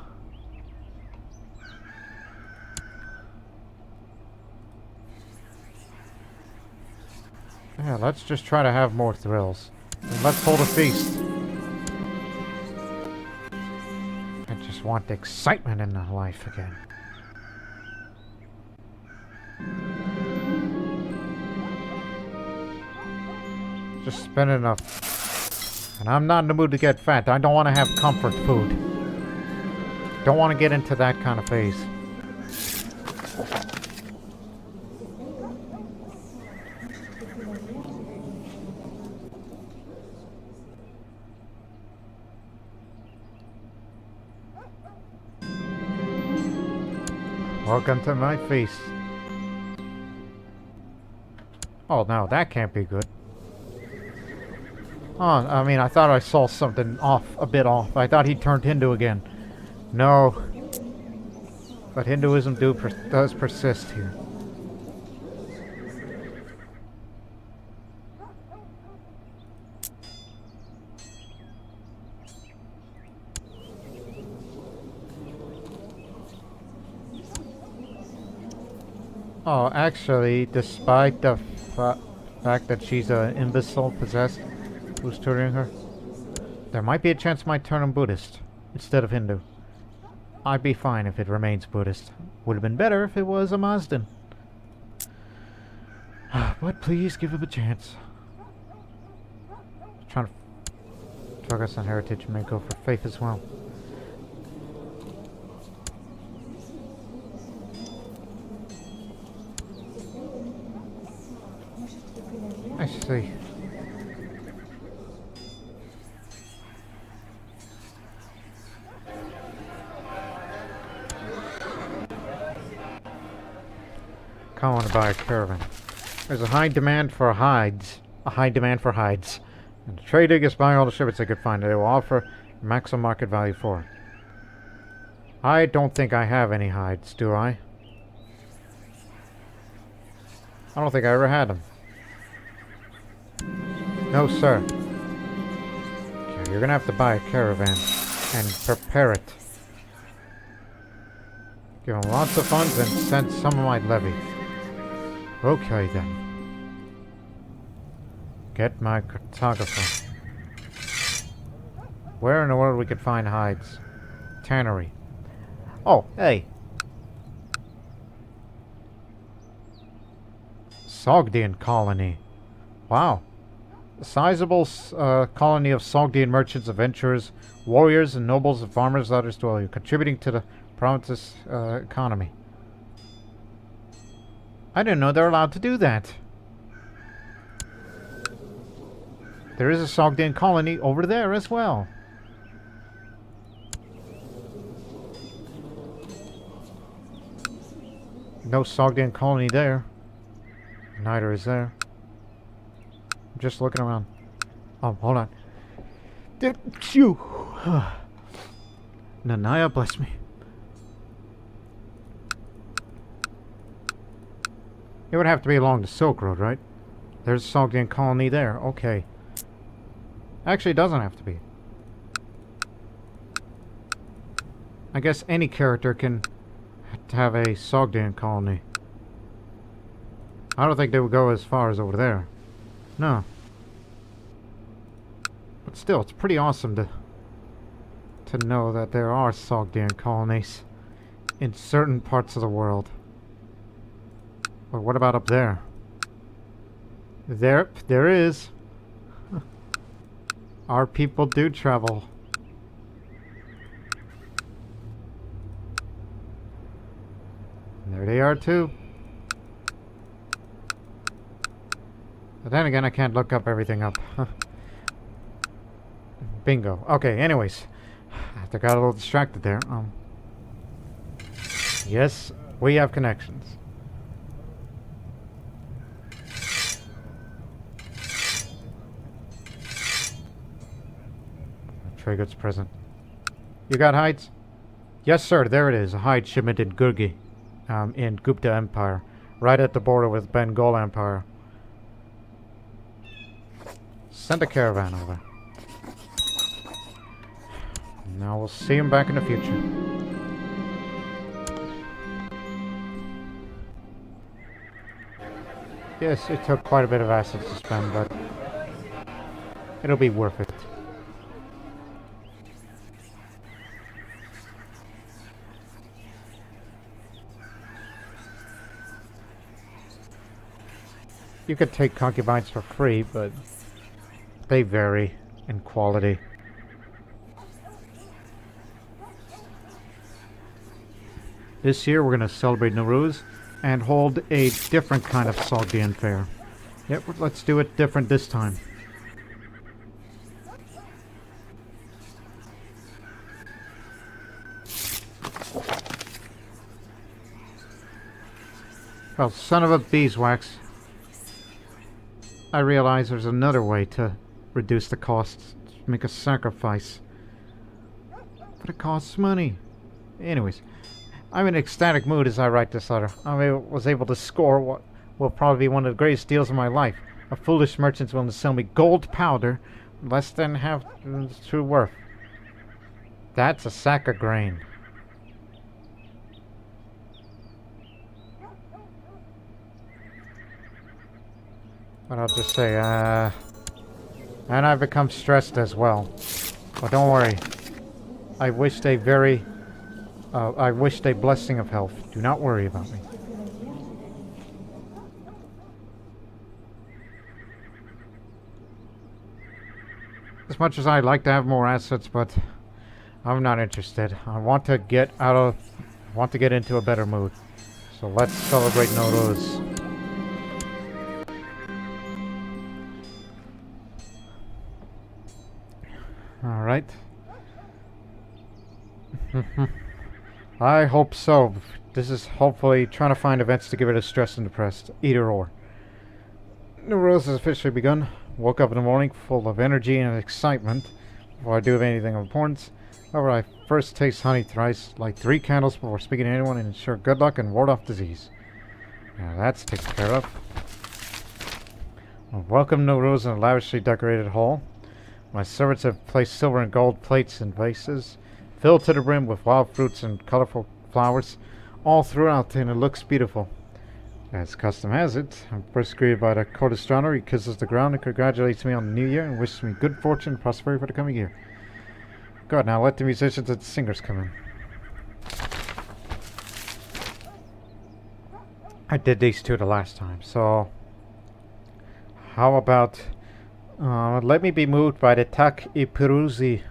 Yeah, let's just try to have more thrills. And let's hold a feast. I just want excitement in my life again. Just spend enough. And I'm not in the mood to get fat. I don't want to have comfort food. Don't want to get into that kind of phase. Welcome to my feast. Oh no, that can't be good. Oh, I mean, I thought I saw something off, a bit off. I thought he turned Hindu again. No. But Hinduism does persist here. Oh, actually, despite the fact that she's an imbecile possessed who's tutoring her, there might be a chance I might turn him Buddhist instead of Hindu. I'd be fine if it remains Buddhist. Would have been better if it was a Mazdan. But please give him a chance. Trying to focus on heritage and may go for faith as well. I see. I want to buy a caravan. There's a high demand for hides. A high demand for hides. And the trader is buying all the shipments they could find. They will offer maximum market value for it. I don't think I have any hides, do I? I don't think I ever had them. No, sir. Okay, you're gonna have to buy a caravan and prepare it. Give them lots of funds and send some of my levy. Okay then. Get my cartographer. Where in the world we could find hides? tannery. Oh, hey. Sogdian colony. Wow. A sizable colony of Sogdian merchants, adventurers, warriors, and nobles and farmers, others dwell here, contributing to the province's economy. I didn't know they're allowed to do that. There is a Sogdian colony over there as well. No Sogdian colony there. Neither is there. I'm just looking around. Oh, hold on. Phew. Nanaya, bless me. It would have to be along the Silk Road, right? There's a Sogdian colony there. Okay. Actually, it doesn't have to be. I guess any character can have a Sogdian colony. I don't think they would go as far as over there. No. But still, it's pretty awesome to know that there are Sogdian colonies in certain parts of the world. But what about up there? There is. Our people do travel. There they are too. But then again, I can't look up everything up. Bingo. Okay, anyways. I got a little distracted there. Yes, we have connections. Trade goods present. You got hides? Yes, sir. There it is. A hide shipment in Gurgi, in Gupta Empire, right at the border with Bengal Empire. Send a caravan over. Now we'll see him back in the future. Yes, it took quite a bit of assets to spend, but it'll be worth it. You could take concubines for free, but they vary in quality. This year we're going to celebrate Nowruz and hold a different kind of Sogdian fair. Yep, let's do it different this time. Well, son of a beeswax. I realize there's another way to reduce the costs, make a sacrifice. But it costs money. Anyways, I'm in an ecstatic mood as I write this letter. I was able to score what will probably be one of the greatest deals of my life. A foolish merchant's willing to sell me gold powder less than half its true worth. That's a sack of grain. But I'll just say, and I've become stressed as well. But don't worry. I wished a blessing of health. Do not worry about me. As much as I'd like to have more assets, but I'm not interested. I want to get into a better mood. So let's celebrate Nowruz. Alright. I hope so. This is hopefully trying to find events to get rid of stress and depressed. Either or. Nowruz has officially begun. Woke up in the morning full of energy and excitement before I do anything of importance. However, I first taste honey thrice, light 3 candles before speaking to anyone, and ensure good luck and ward off disease. Now that's taken care of. Well, welcome Nowruz in a lavishly decorated hall. My servants have placed silver and gold plates and vases, filled to the brim with wild fruits and colorful flowers, all throughout, and it looks beautiful. As custom has it, I'm first greeted by the court astronomer. He kisses the ground and congratulates me on the new year and wishes me good fortune and prosperity for the coming year. Good, now let the musicians and singers come in. I did these two the last time, so... How about... let me be moved by the Tak I Peruzi.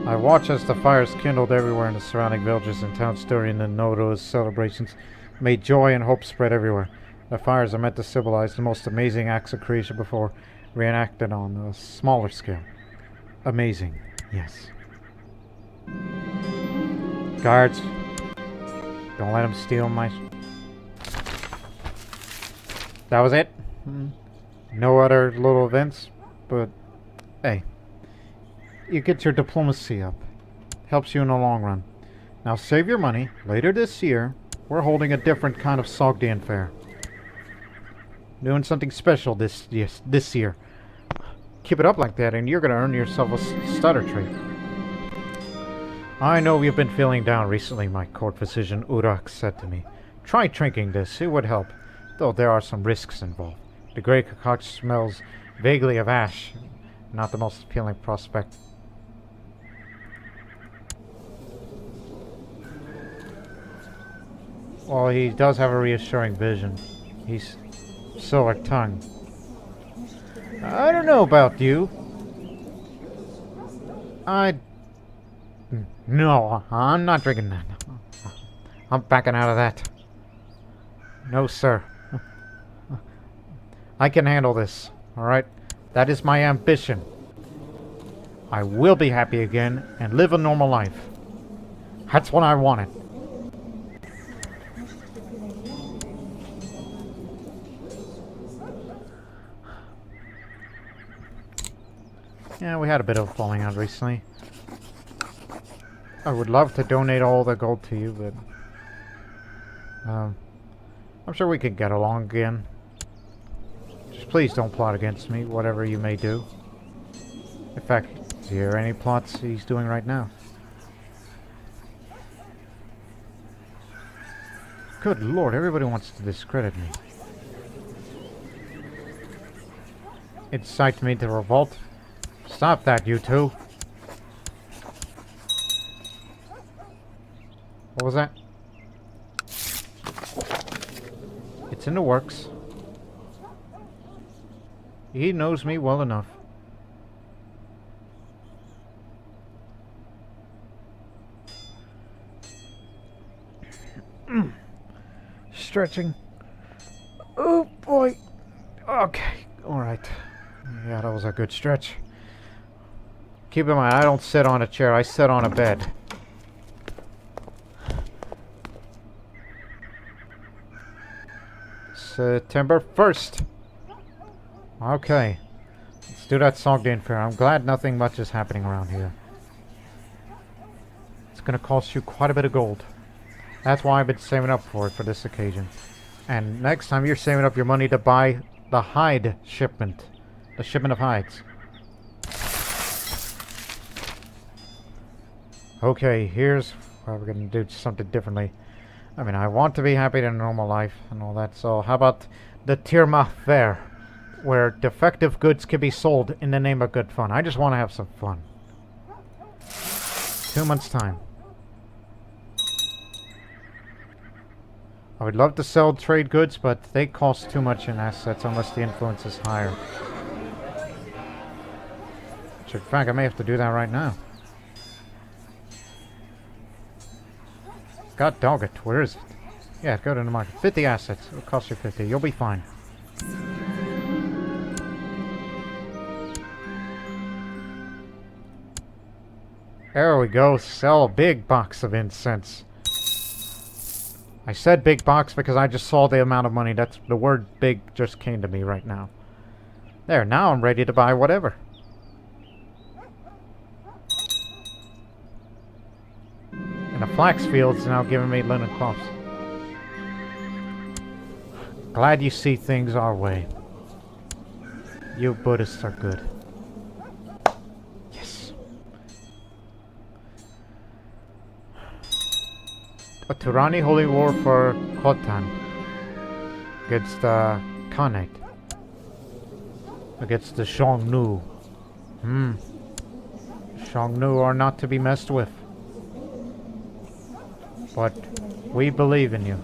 I watch as the fires kindled everywhere in the surrounding villages and towns during the Nodo's celebrations made joy and hope spread everywhere. The fires are meant to symbolize the most amazing acts of creation before reenacted on a smaller scale. Amazing, yes. Guards, don't let them steal my... That was it? No other little events? But, hey. You get your diplomacy up. Helps you in the long run. Now save your money. Later this year, we're holding a different kind of Sogdian fair. Doing something special this year. Keep it up like that and you're going to earn yourself a stutter trait. I know you've been feeling down recently, my court physician Urak said to me. Try drinking this, it would help, though there are some risks involved. The grey concoction smells vaguely of ash. Not the most appealing prospect. Well, he does have a reassuring vision. He's silver-tongued. I don't know about you. No, I'm not drinking that. I'm backing out of that. No, sir. I can handle this, alright? That is my ambition. I will be happy again and live a normal life. That's what I wanted. Yeah, we had a bit of a falling out recently. I would love to donate all the gold to you, but... I'm sure we could get along again. Just please don't plot against me, whatever you may do. In fact, is there any plots he's doing right now? Good lord, everybody wants to discredit me. Incite me to revolt? Stop that, you two! What was that? It's in the works. He knows me well enough. Stretching. Oh boy. Okay. Alright. Yeah, that was a good stretch. Keep in mind, I don't sit on a chair, I sit on a bed. September 1st. Okay. Let's do that Sogdian fair. I'm glad nothing much is happening around here. It's gonna cost you quite a bit of gold. That's why I've been saving up for it for this occasion. And next time you're saving up your money to buy the hide shipment. The shipment of hides. Okay, here's where we're gonna do something differently. I mean, I want to be happy in a normal life and all that, so how about the Tirma Fair, where defective goods can be sold in the name of good fun. I just want to have some fun. 2 months' time. I would love to sell trade goods, but they cost too much in assets unless the influence is higher. Which, in fact, I may have to do that right now. God dog it, where is it? Yeah, go to the market. 50 assets. It'll cost you 50. You'll be fine. There we go. Sell a big box of incense. I said big box because I just saw the amount of money. That's the word big just came to me right now. There, now I'm ready to buy whatever. And the flax fields now giving me linen cloths. Glad you see things our way. You Buddhists are good. Yes. A Turani holy war for Khotan. against Khanate. Against the Xiongnu. Xiongnu are not to be messed with. But we believe in you.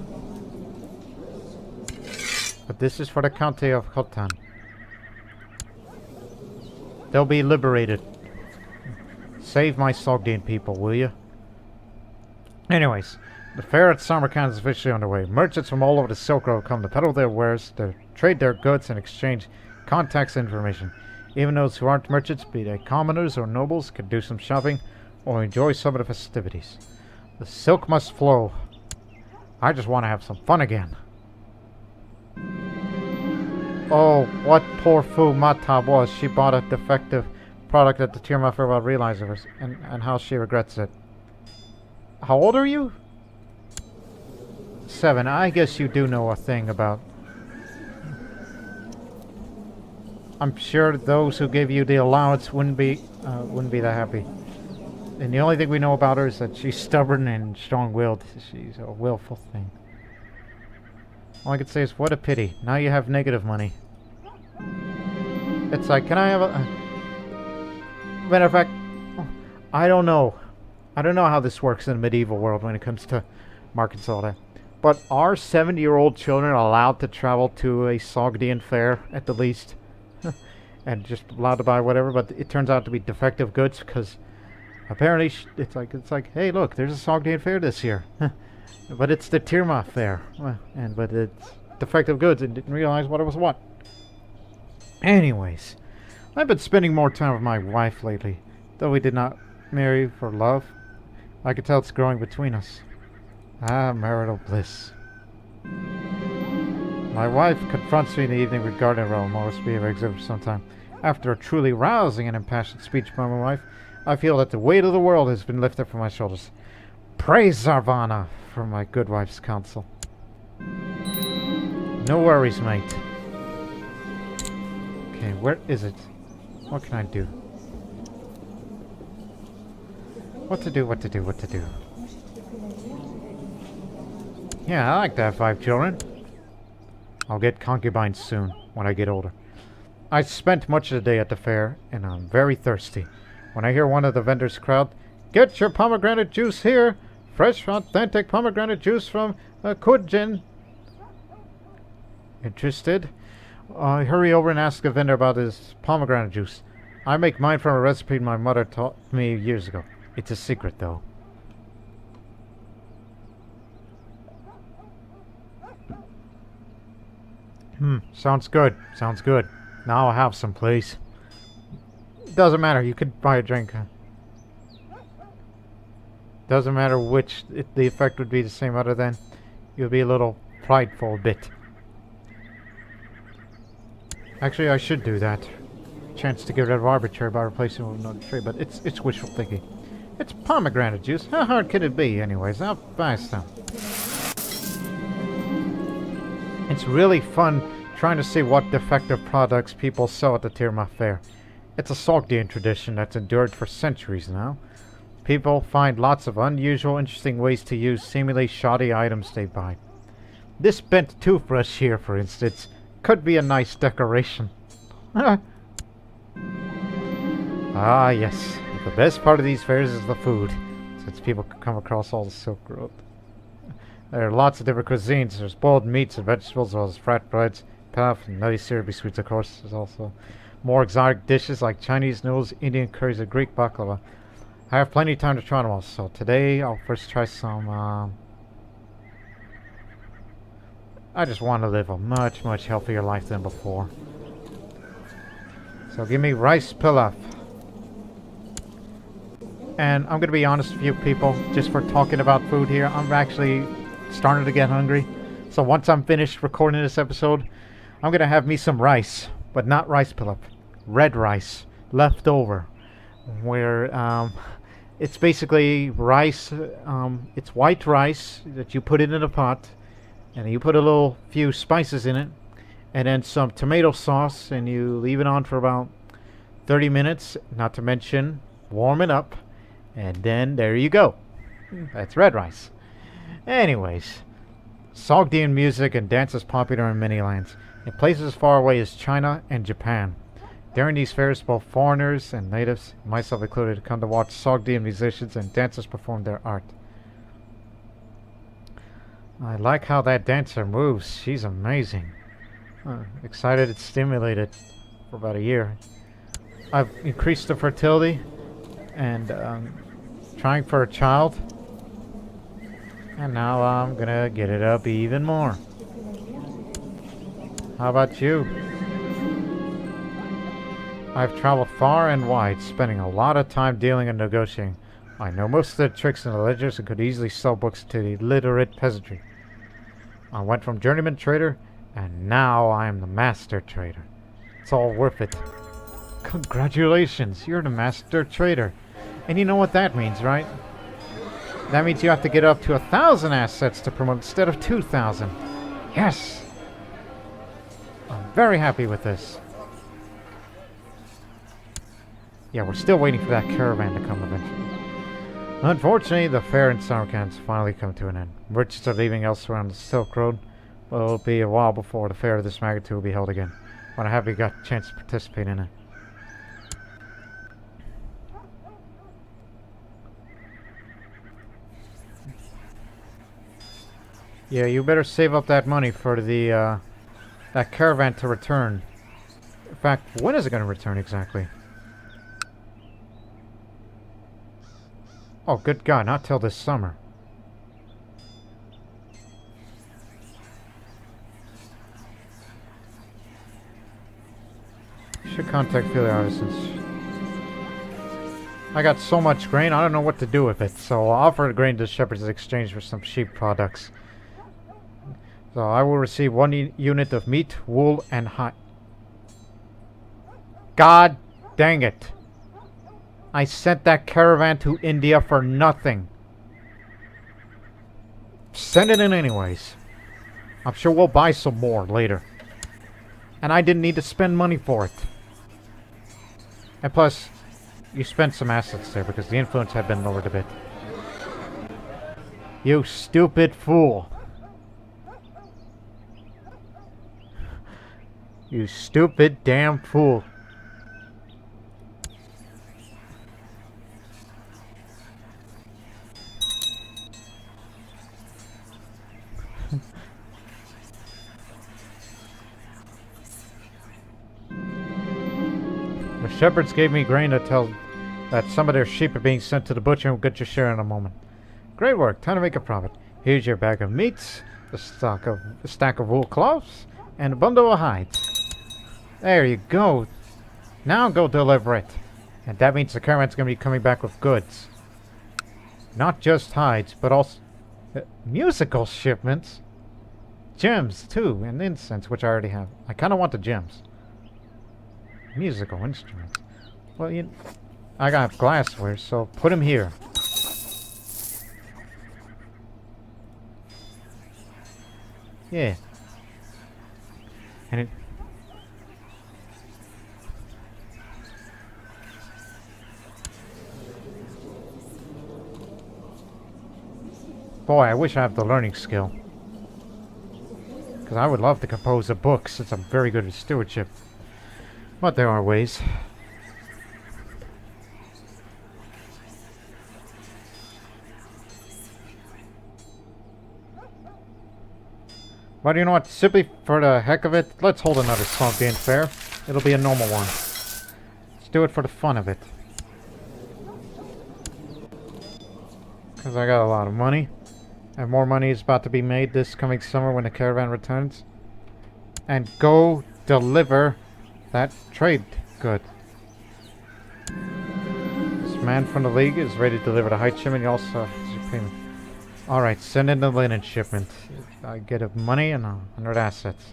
But this is for the county of Khotan. They'll be liberated. Save my Sogdian people, will you? Anyways, the fair at Samarkand is officially underway. Merchants from all over the Silk Road come to peddle their wares, to trade their goods, and exchange contacts and information. Even those who aren't merchants, be they commoners or nobles, can do some shopping or enjoy some of the festivities. The silk must flow. I just want to have some fun again. Oh, what poor fool Mata was. She bought a defective product at the Tirma Fair without realizing it, and how she regrets it. How old are you? 7. I guess you do know a thing about... I'm sure those who give you the allowance wouldn't be that happy. And the only thing we know about her is that she's stubborn and strong-willed. She's a willful thing. All I can say is, what a pity. Now you have negative money. It's like, can I have a... Matter of fact, I don't know. I don't know how this works in the medieval world when it comes to markets and all that. But are 70-year-old children allowed to travel to a Sogdian fair, at the least? And just allowed to buy whatever, but it turns out to be defective goods, because apparently it's like, hey, look, there's a Sogdian fair this year. But it's the Tirma fair. But it's defective goods and didn't realize what it was what. Anyways, I've been spending more time with my wife lately. Though we did not marry for love, I can tell it's growing between us. Ah, marital bliss. My wife confronts me in the evening regarding her remorse behavior exhibited for some time. After a truly rousing and impassioned speech by my wife, I feel that the weight of the world has been lifted from my shoulders. Praise Zarvana for my good wife's counsel. No worries, mate. Okay, where is it? What can I do? What to do? Yeah, I like to have 5 children. I'll get concubines soon, when I get older. I spent much of the day at the fair, and I'm very thirsty. When I hear one of the vendors crowd, "Get your pomegranate juice here! Fresh, authentic pomegranate juice from Kudjin." Interested? I hurry over and ask the vendor about his pomegranate juice. I make mine from a recipe my mother taught me years ago. It's a secret, though. Sounds good. Sounds good. Now I'll have some, please. Doesn't matter. You could buy a drink. Doesn't matter which. The effect would be the same other than you'll be a little prideful a bit. Actually, I should do that. Chance to get rid of arbitrary by replacing it with another tree, but it's wishful thinking. It's pomegranate juice. How hard could it be, anyways? I'll buy some. It's really fun trying to see what defective products people sell at the Tirma Fair. It's a Sogdian tradition that's endured for centuries now. People find lots of unusual, interesting ways to use seemingly shoddy items they buy. This bent toothbrush here, for instance, could be a nice decoration. Ah, yes. The best part of these fairs is the food, since people can come across all the Silk Road. There are lots of different cuisines. There's boiled meats and vegetables, as well as flat breads, puff, and nutty syrupy sweets, of course. There's also more exotic dishes like Chinese noodles, Indian curries, and Greek baklava. I have plenty of time to try them all, so today I'll first try some, I just want to live a much, much healthier life than before. So give me rice pilaf. And I'm going to be honest with you people, just for talking about food here, I'm actually starting to get hungry. So once I'm finished recording this episode, I'm going to have me some rice, but not rice pilaf. Red rice, left over. Where it's basically rice, it's white rice that you put it in a pot, and you put a few spices in it, and then some tomato sauce, and you leave it on for about 30 minutes, not to mention warm it up, and then there you go. That's red rice. Anyways, Sogdian music and dance is popular in many lands, in places as far away as China and Japan. During these fairs, both foreigners and natives, myself included, come to watch Sogdian musicians and dancers perform their art. I like how that dancer moves. She's amazing. Excited and stimulated for about a year. I've increased the fertility and trying for a child. And now I'm gonna get it up even more. How about you? I've traveled far and wide, spending a lot of time dealing and negotiating. I know most of the tricks and the ledgers and could easily sell books to the literate peasantry. I went from journeyman trader, and now I am the master trader. It's all worth it. Congratulations, you're the master trader. And you know what that means, right? That means you have to get up to 1,000 assets to promote instead of 2,000. Yes! I'm very happy with this. Yeah, we're still waiting for that caravan to come eventually. Unfortunately, the fair in Samarkand's finally come to an end. Merchants are leaving elsewhere on the Silk Road, but it'll be a while before the fair of this magnitude will be held again. But I'm happy you got a chance to participate in it. Yeah, you better save up that money for the that caravan to return. In fact, when is it going to return exactly? Oh, good God, not till this summer. Should contact Philly Artisans. I got so much grain, I don't know what to do with it, so I'll offer the grain to the shepherds in exchange for some sheep products. So I will receive 1 unit of meat, wool, and hide. God dang it. I sent that caravan to India for nothing. Send it in anyways. I'm sure we'll buy some more later. And I didn't need to spend money for it. And plus, you spent some assets there because the influence had been lowered a bit. You stupid fool. You stupid damn fool. The shepherds gave me grain to tell that some of their sheep are being sent to the butcher and we'll get your share in a moment. Great work. Time to make a profit. Here's your bag of meats, a stack of wool cloths, and a bundle of hides. There you go. Now go deliver it. And that means the caravan's going to be coming back with goods. Not just hides, but also musical shipments. Gems, too, and incense, which I already have. I kind of want the gems. Musical instruments. Well, I got glassware, so put them here. Yeah. And it... Boy, I wish I had the learning skill. Because I would love to compose a book since I'm very good at stewardship. But there are ways. But you know what? Simply for the heck of it, let's hold another Sogdian fair. It'll be a normal one. Let's do it for the fun of it. Because I got a lot of money. And more money is about to be made this coming summer when the caravan returns. And go deliver that trade good. This man from the League is ready to deliver the hide shipment. He also has your payment. Alright, send in the linen shipment. I get money and 100 assets.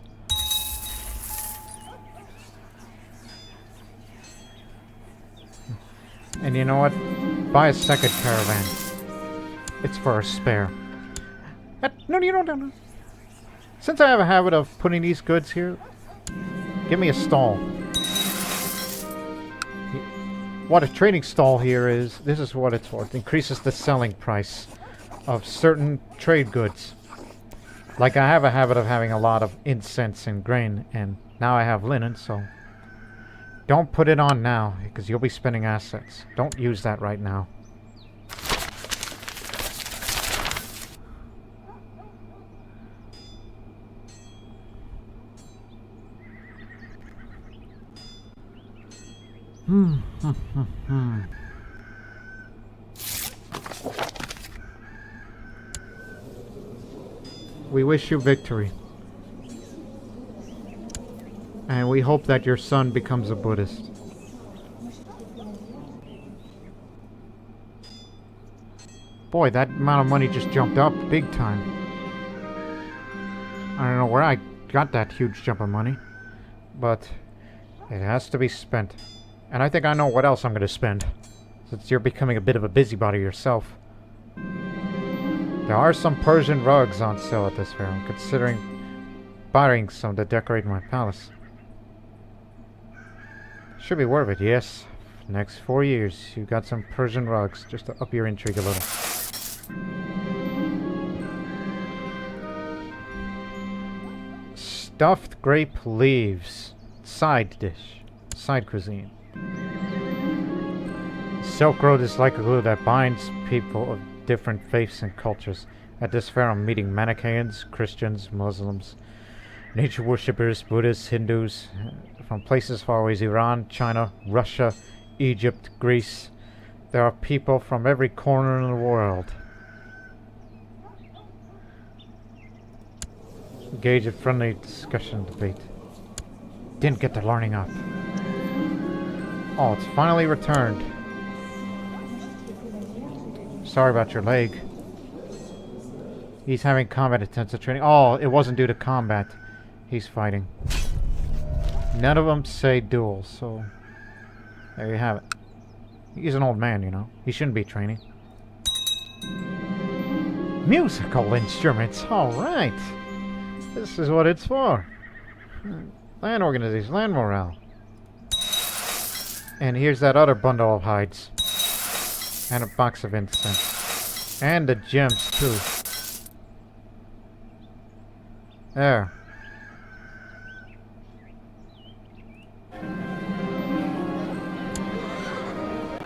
And you know what? Buy a second caravan. It's for a spare. No, you don't. Since I have a habit of putting these goods here, give me a stall. What a trading stall here is, this is what it's for. It increases the selling price of certain trade goods. Like, I have a habit of having a lot of incense and grain, and now I have linen, so don't put it on now, because you'll be spending assets. Don't use that right now. We wish you victory. And we hope that your son becomes a Buddhist. Boy, that amount of money just jumped up big time. I don't know where I got that huge jump of money, but it has to be spent. And I think I know what else I'm going to spend, since you're becoming a bit of a busybody yourself. There are some Persian rugs on sale at this fair. I'm considering buying some to decorate my palace. Should be worth it, yes. Next 4 years, you got some Persian rugs, just to up your intrigue a little. Stuffed grape leaves. Side dish. Side cuisine. Silk Road is like a glue that binds people of different faiths and cultures. At this fair, I'm meeting Manichaeans, Christians, Muslims, nature worshippers, Buddhists, Hindus, from places far away as Iran, China, Russia, Egypt, Greece. There are people from every corner in the world. Engage in friendly discussion and debate. Didn't get the learning up. Oh, it's finally returned. Sorry about your leg. He's having combat intensive training. Oh, it wasn't due to combat. He's fighting. None of them say duel, so there you have it. He's an old man, you know. He shouldn't be training. Musical instruments, alright. This is what it's for. Land organization, land morale. And here's that other bundle of hides. And a box of incense. And the gems, too. There.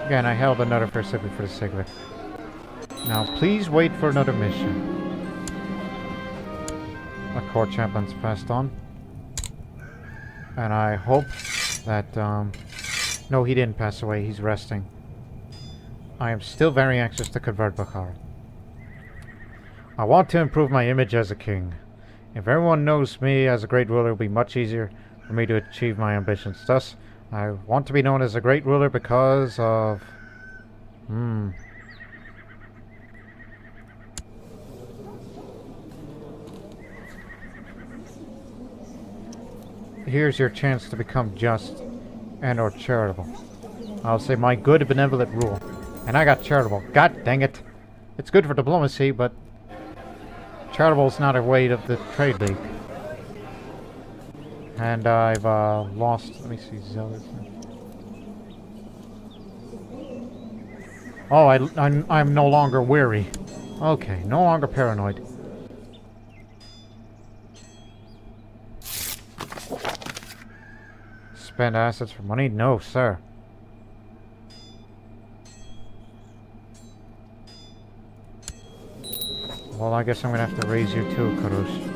Again, I held another fair simply for the sake of it. Now, please wait for another mission. A court chaplain's passed on. And I hope that, no, he didn't pass away. He's resting. I am still very anxious to convert Bukhara. I want to improve my image as a king. If everyone knows me as a great ruler, it will be much easier for me to achieve my ambitions. Thus, I want to be known as a great ruler because of... Here's your chance to become just and or charitable. I'll say my good benevolent rule. And I got charitable. God dang it. It's good for diplomacy, but charitable is not a way of the trade league. And I've lost... Let me see. Zealous. Oh, I'm no longer weary. Okay, no longer paranoid. Spend assets for money? No, sir. Well, I guess I'm gonna have to raise you too, Karush.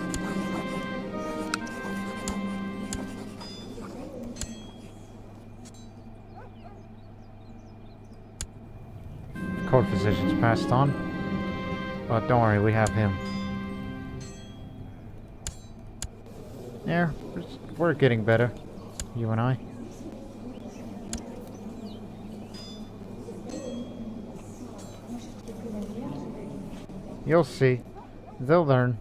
Court physician's passed on. But don't worry, we have him. Yeah, we're getting better. You and I. You'll see. They'll learn.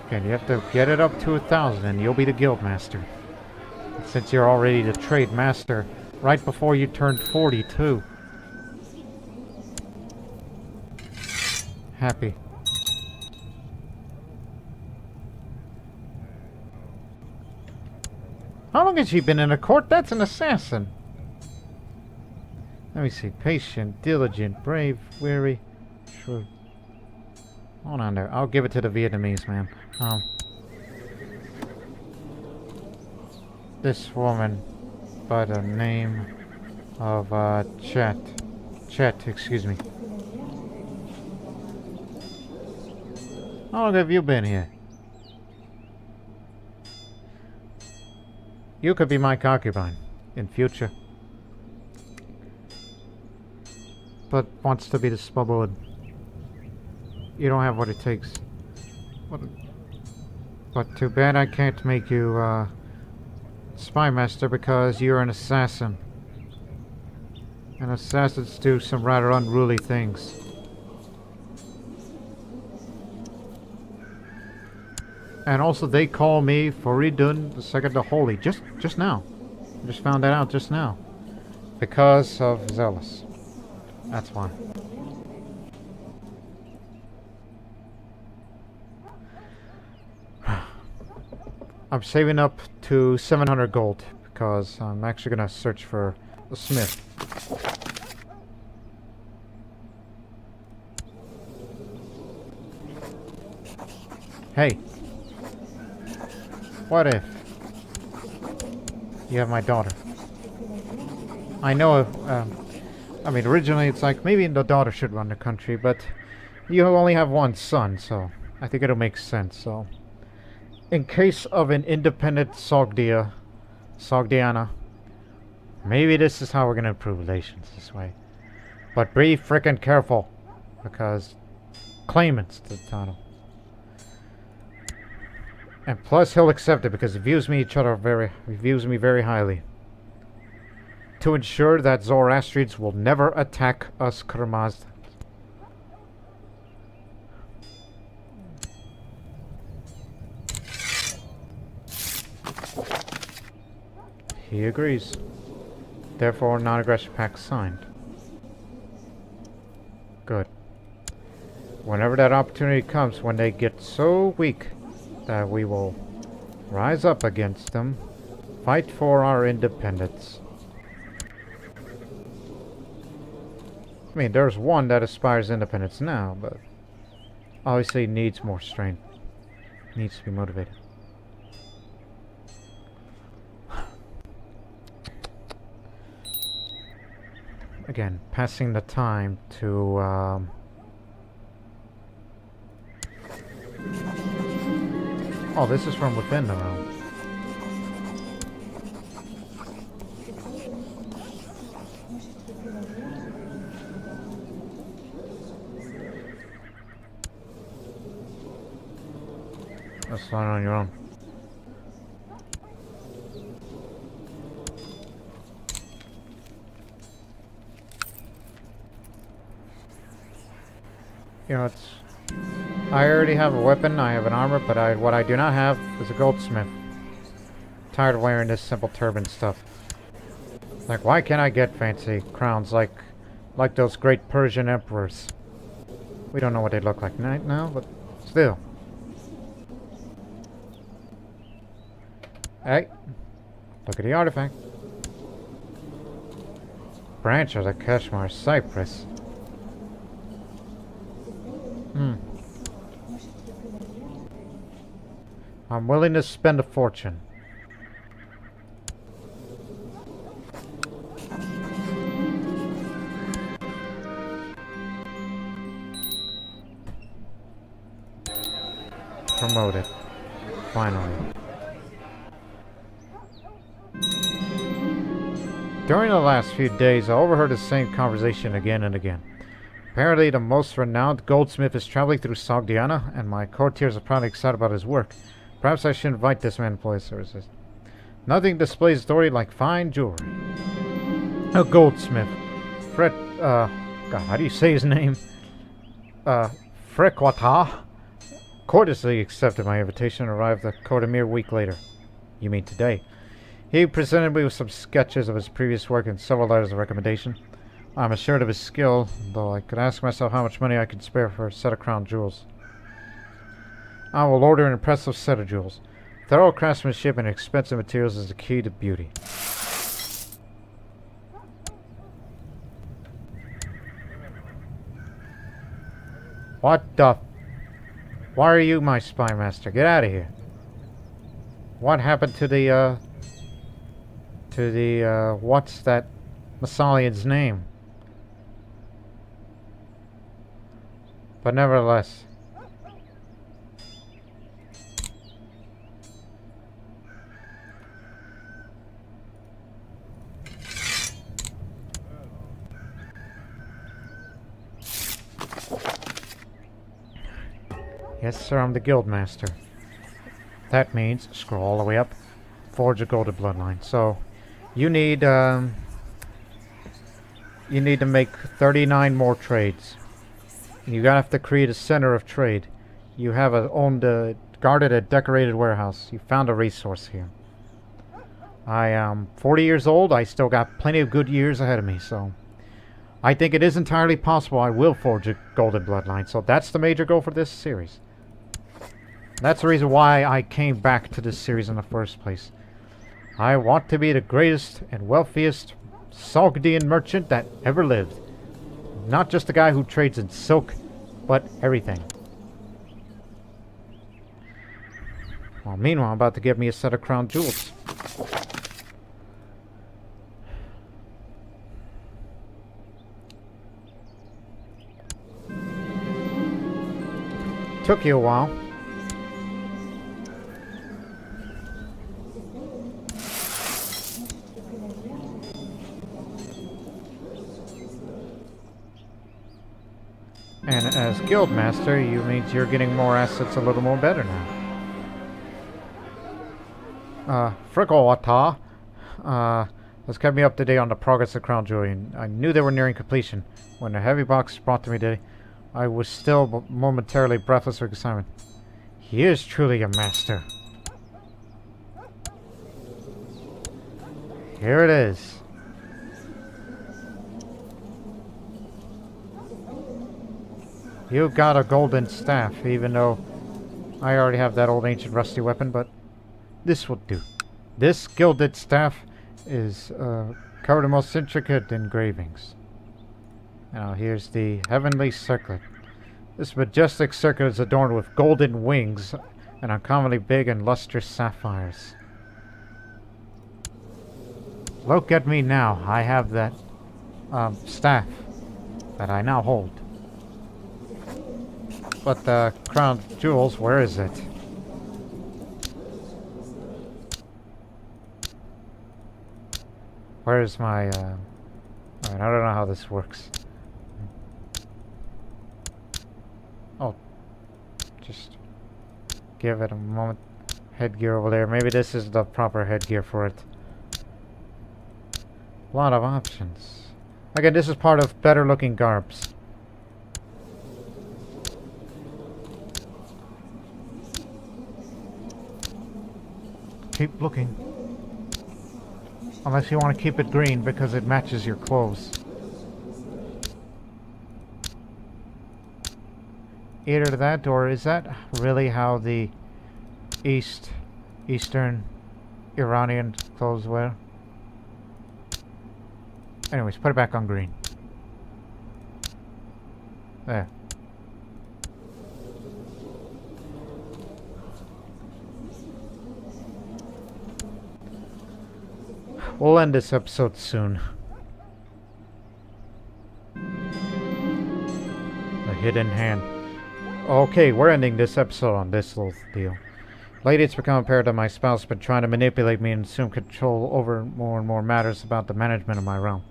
Okay, you have to get it up to 1,000 and you'll be the guild master. Since you're already the trade master, right before you turned 42. Happy. How long has she been in a court? That's an assassin. Let me see. Patient, diligent, brave, weary, shrewd. Hold on there. I'll give it to the Vietnamese man. This woman by the name of Chet. Chet, excuse me. How long have you been here? You could be my concubine in future. But wants to be the smuggled. You don't have what it takes. But too bad I can't make you spy master because you're an assassin. And assassins do some rather unruly things. And also they call me Fereedun II the Holy. Just now. I just found that out just now. Because of Zealous. That's why. I'm saving up to 700 gold because I'm actually gonna search for a smith. Hey. What if you have my daughter? I know I mean, originally it's like, maybe the daughter should run the country, but you only have one son, so I think it'll make sense, so. In case of an independent Sogdiana, maybe this is how we're gonna improve relations this way. But be frickin' careful, because claimants to the title. And plus he'll accept it because he views me very highly. To ensure that Zoroastrians will never attack us Kurmaz. He agrees. Therefore, non-aggression pact signed. Good. Whenever that opportunity comes, when they get so weak that we will rise up against them, fight for our independence. I mean, there's one that aspires independence now, but obviously needs more strength. Needs to be motivated. Again, passing the time to oh, this is from within the realm. That's not on your own. You know, it's... I already have a weapon, I have an armor, but what I do not have is a goldsmith. Tired of wearing this simple turban stuff. Like, why can't I get fancy crowns like those great Persian emperors? We don't know what they look like now, but still. Hey, look at the artifact. Branch of the Kashmir cypress. I'm willing to spend a fortune. Promoted. Finally. During the last few days, I overheard the same conversation again and again. Apparently, the most renowned goldsmith is traveling through Sogdiana, and my courtiers are probably excited about his work. Perhaps I should invite this man to employ his services. Nothing displays authority like fine jewelry. A goldsmith. God, how do you say his name? Frequata courteously accepted my invitation and arrived at the court a mere week later. You mean today? He presented me with some sketches of his previous work and several letters of recommendation. I'm assured of his skill, though I could ask myself how much money I could spare for a set of crown jewels. I will order an impressive set of jewels. Thorough craftsmanship and expensive materials is the key to beauty. What the? Why are you my spy master? Get out of here. What happened to the, what's that Massalian's name? But nevertheless. Yes, sir, I'm the Guildmaster. That means, scroll all the way up, forge a golden bloodline. So, you need to make 39 more trades. You gotta have to create a center of trade. You have guarded a decorated warehouse. You found a resource here. I am 40 years old. I still got plenty of good years ahead of me, so I think it is entirely possible I will forge a golden bloodline. So that's the major goal for this series. That's the reason why I came back to this series in the first place. I want to be the greatest and wealthiest Sogdian merchant that ever lived. Not just a guy who trades in silk, but everything. Well, meanwhile, I'm about to get me a set of crown jewels. Took you a while. And as Guildmaster, you means you're getting more assets a little more better now. Fricklewata. Let's keep me up to date on the progress of Crown Jewelry. I knew they were nearing completion. When the heavy box was brought to me today, I was still momentarily breathless with excitement. He is truly a master. Here it is. You got a golden staff, even though I already have that old ancient rusty weapon, but this will do. This gilded staff is covered in most intricate engravings. Now here's the heavenly circlet. This majestic circlet is adorned with golden wings and uncommonly big and lustrous sapphires. Look at me now. I have that staff that I now hold. But the crown jewels, where is it? Where's my, alright, I don't know how this works. Oh, just give it a moment. Headgear over there. Maybe this is the proper headgear for it. A lot of options. Again, this is part of better looking garbs. Keep looking. Unless you want to keep it green because it matches your clothes. Either that, or is that really how the Eastern Iranian clothes wear? Anyways, put it back on green. There. We'll end this episode soon. The hidden hand. Okay, we're ending this episode on this little deal. Lately, it's become apparent that my spouse has been trying to manipulate me and assume control over more and more matters about the management of my realm.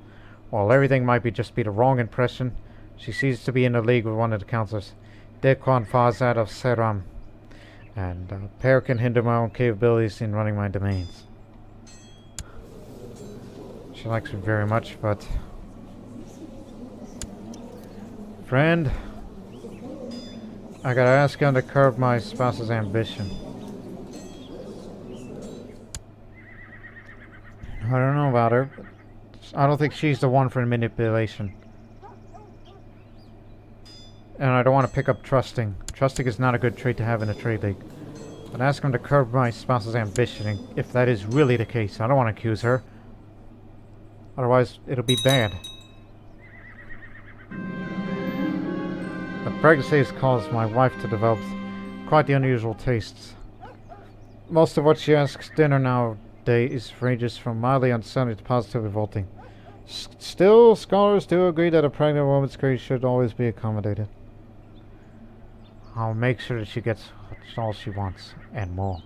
While everything might just be the wrong impression, she seems to be in a league with one of the counselors, Dekwan Fazad of Seram, and a pair can hinder my own capabilities in running my domains. She likes me very much, but... Friend, I gotta ask you to curb my spouse's ambition. I don't know about her. I don't think she's the one for manipulation. And I don't want to pick up trusting. Trusting is not a good trait to have in a trade league. But ask him to curb my spouse's ambition, if that is really the case. I don't want to accuse her. Otherwise, it'll be bad. The Pregnancy has caused my wife to develop quite the unusual tastes. Most of what she asks dinner nowadays ranges from mildly unsettling to positively revolting. Still, scholars do agree that a pregnant woman's cravings should always be accommodated. I'll make sure that she gets all she wants, and more.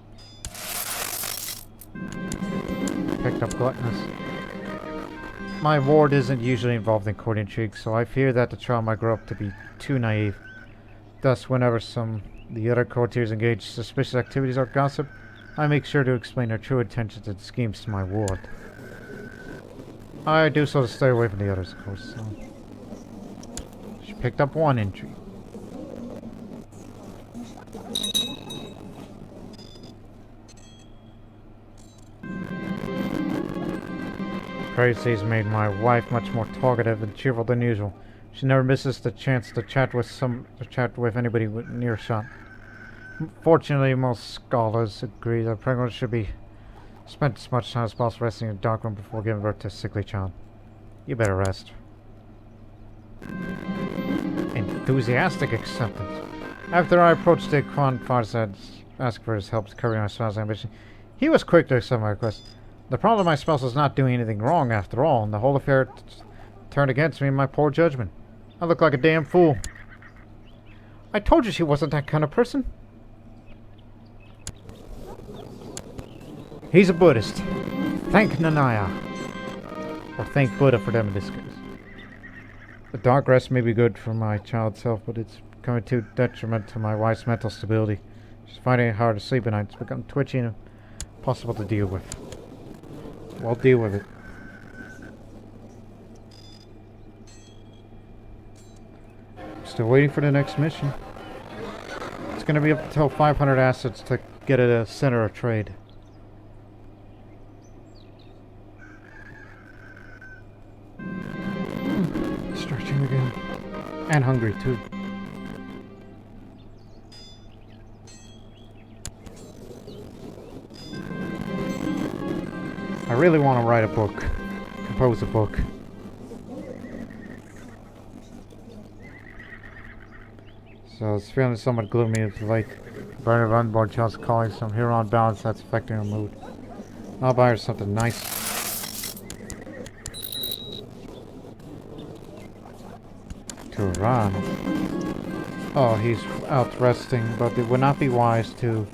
Picked up gluttonous. My ward isn't usually involved in court intrigue, so I fear that the child might grow up to be too naive. Thus, whenever the other courtiers engage in suspicious activities or gossip, I make sure to explain their true intentions and schemes to my ward. I do so to stay away from the others, of course. So. She picked up one intrigue. Pregnancy's made my wife much more talkative and cheerful than usual. She never misses the chance to chat with anybody near shot. Fortunately, most scholars agree that pregnancy should be spent as much time as possible resting in a dark room before giving birth to a sickly child. You better rest. Enthusiastic acceptance. After I approached the Quan Farzad, asked for his help to carry my spouse's ambition, he was quick to accept my request. The problem my spouse was not doing anything wrong after all, and the whole affair turned against me in my poor judgment. I look like a damn fool. I told you she wasn't that kind of person. He's a Buddhist. Thank Nanaya. Or thank Buddha for them in this case. A dark rest may be good for my child's health, but it's becoming too detriment to my wife's mental stability. She's finding it hard to sleep at night. It's become twitchy and impossible to deal with. We'll deal with it. Still waiting for the next mission. It's going to be up until 500 assets to get at a center of trade. Stretching again. And hungry too. I really want to write a book. Compose a book. So it's feeling somewhat gloomy. It's like burning of unborn child's calling some here on balance that's affecting her mood. I'll buy her something nice. To Iran. Oh, he's out resting, but it would not be wise to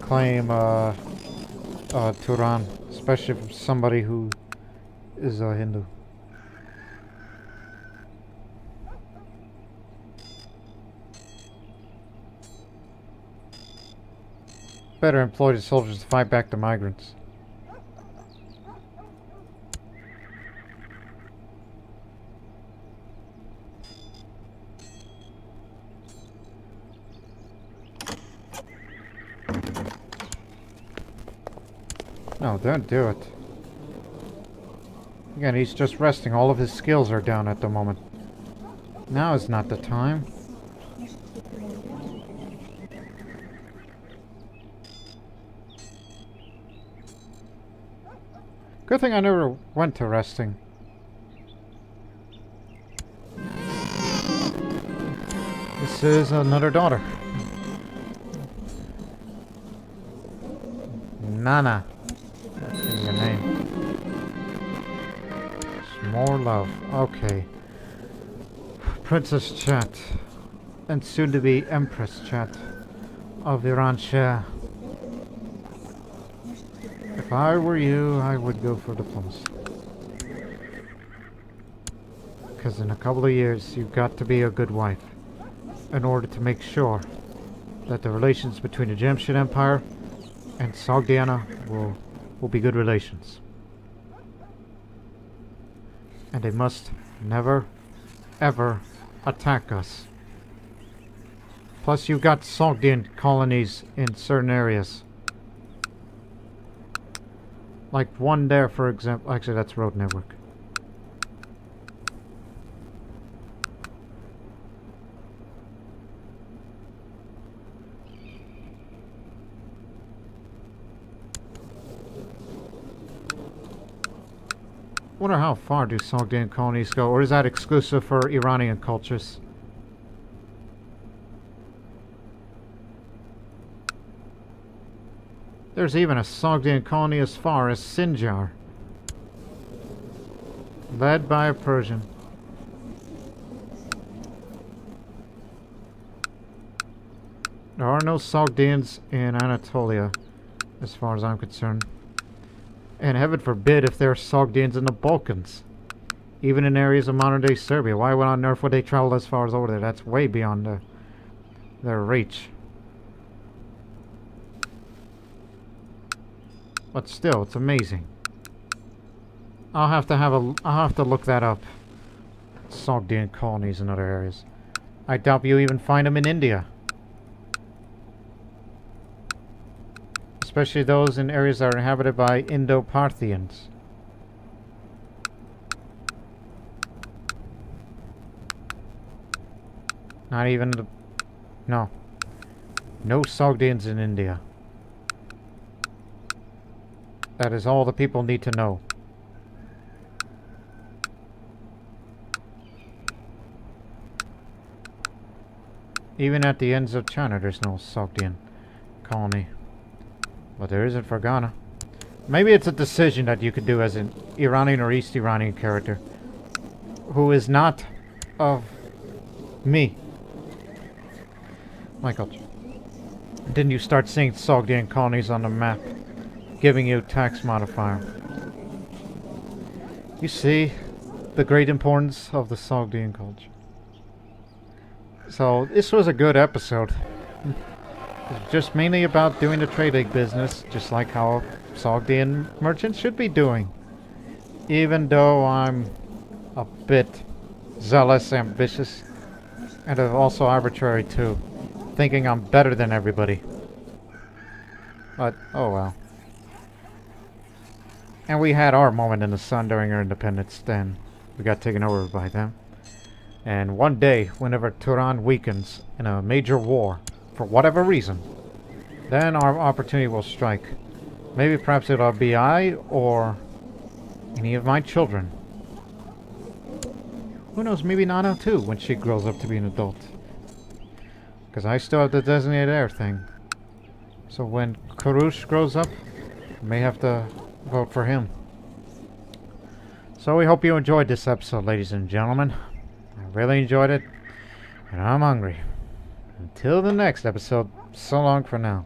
claim Turan, especially from somebody who is a Hindu. Better employ the soldiers to fight back the migrants. No, don't do it. Again, he's just resting. All of his skills are down at the moment. Now is not the time. Good thing I never went to resting. This is another daughter. Nana. That's your name. It's more love. Okay. Princess Chat. And soon to be Empress Chat of Iran Shah. If I were you, I would go for diplomacy. Because in a couple of years, you've got to be a good wife in order to make sure that the relations between the Jamshid Empire and Sogdiana will be good relations. And they must never, ever attack us. Plus, you've got Sogdian colonies in certain areas. Like one there, for example. Actually, that's road network. Wonder how far do Sogdian colonies go, or is that exclusive for Iranian cultures? There's even a Sogdian colony as far as Sinjar, led by a Persian. There are no Sogdians in Anatolia, as far as I'm concerned. And heaven forbid if there are Sogdians in the Balkans. Even in areas of modern-day Serbia. Why on earth would they travel as far as over there? That's way beyond their reach. But still, it's amazing. I'll have to look that up. Sogdian colonies in other areas. I doubt you even find them in India. Especially those in areas that are inhabited by Indo-Parthians. Not even the... No. No Sogdians in India. That is all the people need to know. Even at the ends of China, there's no Sogdian colony. But there is in Fergana. Maybe it's a decision that you could do as an Iranian or East Iranian character who is not of me. Michael, didn't you start seeing Sogdian colonies on the map, giving you tax modifier? You see the great importance of the Sogdian culture. So this was a good episode. It's just mainly about doing the trading business, just like how Sogdian merchants should be doing. Even though I'm a bit zealous, ambitious, and also arbitrary too, thinking I'm better than everybody. But, oh well. And we had our moment in the sun during our independence, then we got taken over by them. And one day, whenever Turan weakens in a major war, for whatever reason, then our opportunity will strike. Maybe perhaps it'll be I or any of my children. Who knows, maybe Nana too, when she grows up to be an adult. Because I still have the designated heir thing. So when Kurush grows up, I may have to vote for him. So we hope you enjoyed this episode, ladies and gentlemen. I really enjoyed it, and I'm hungry. Until the next episode, so long for now.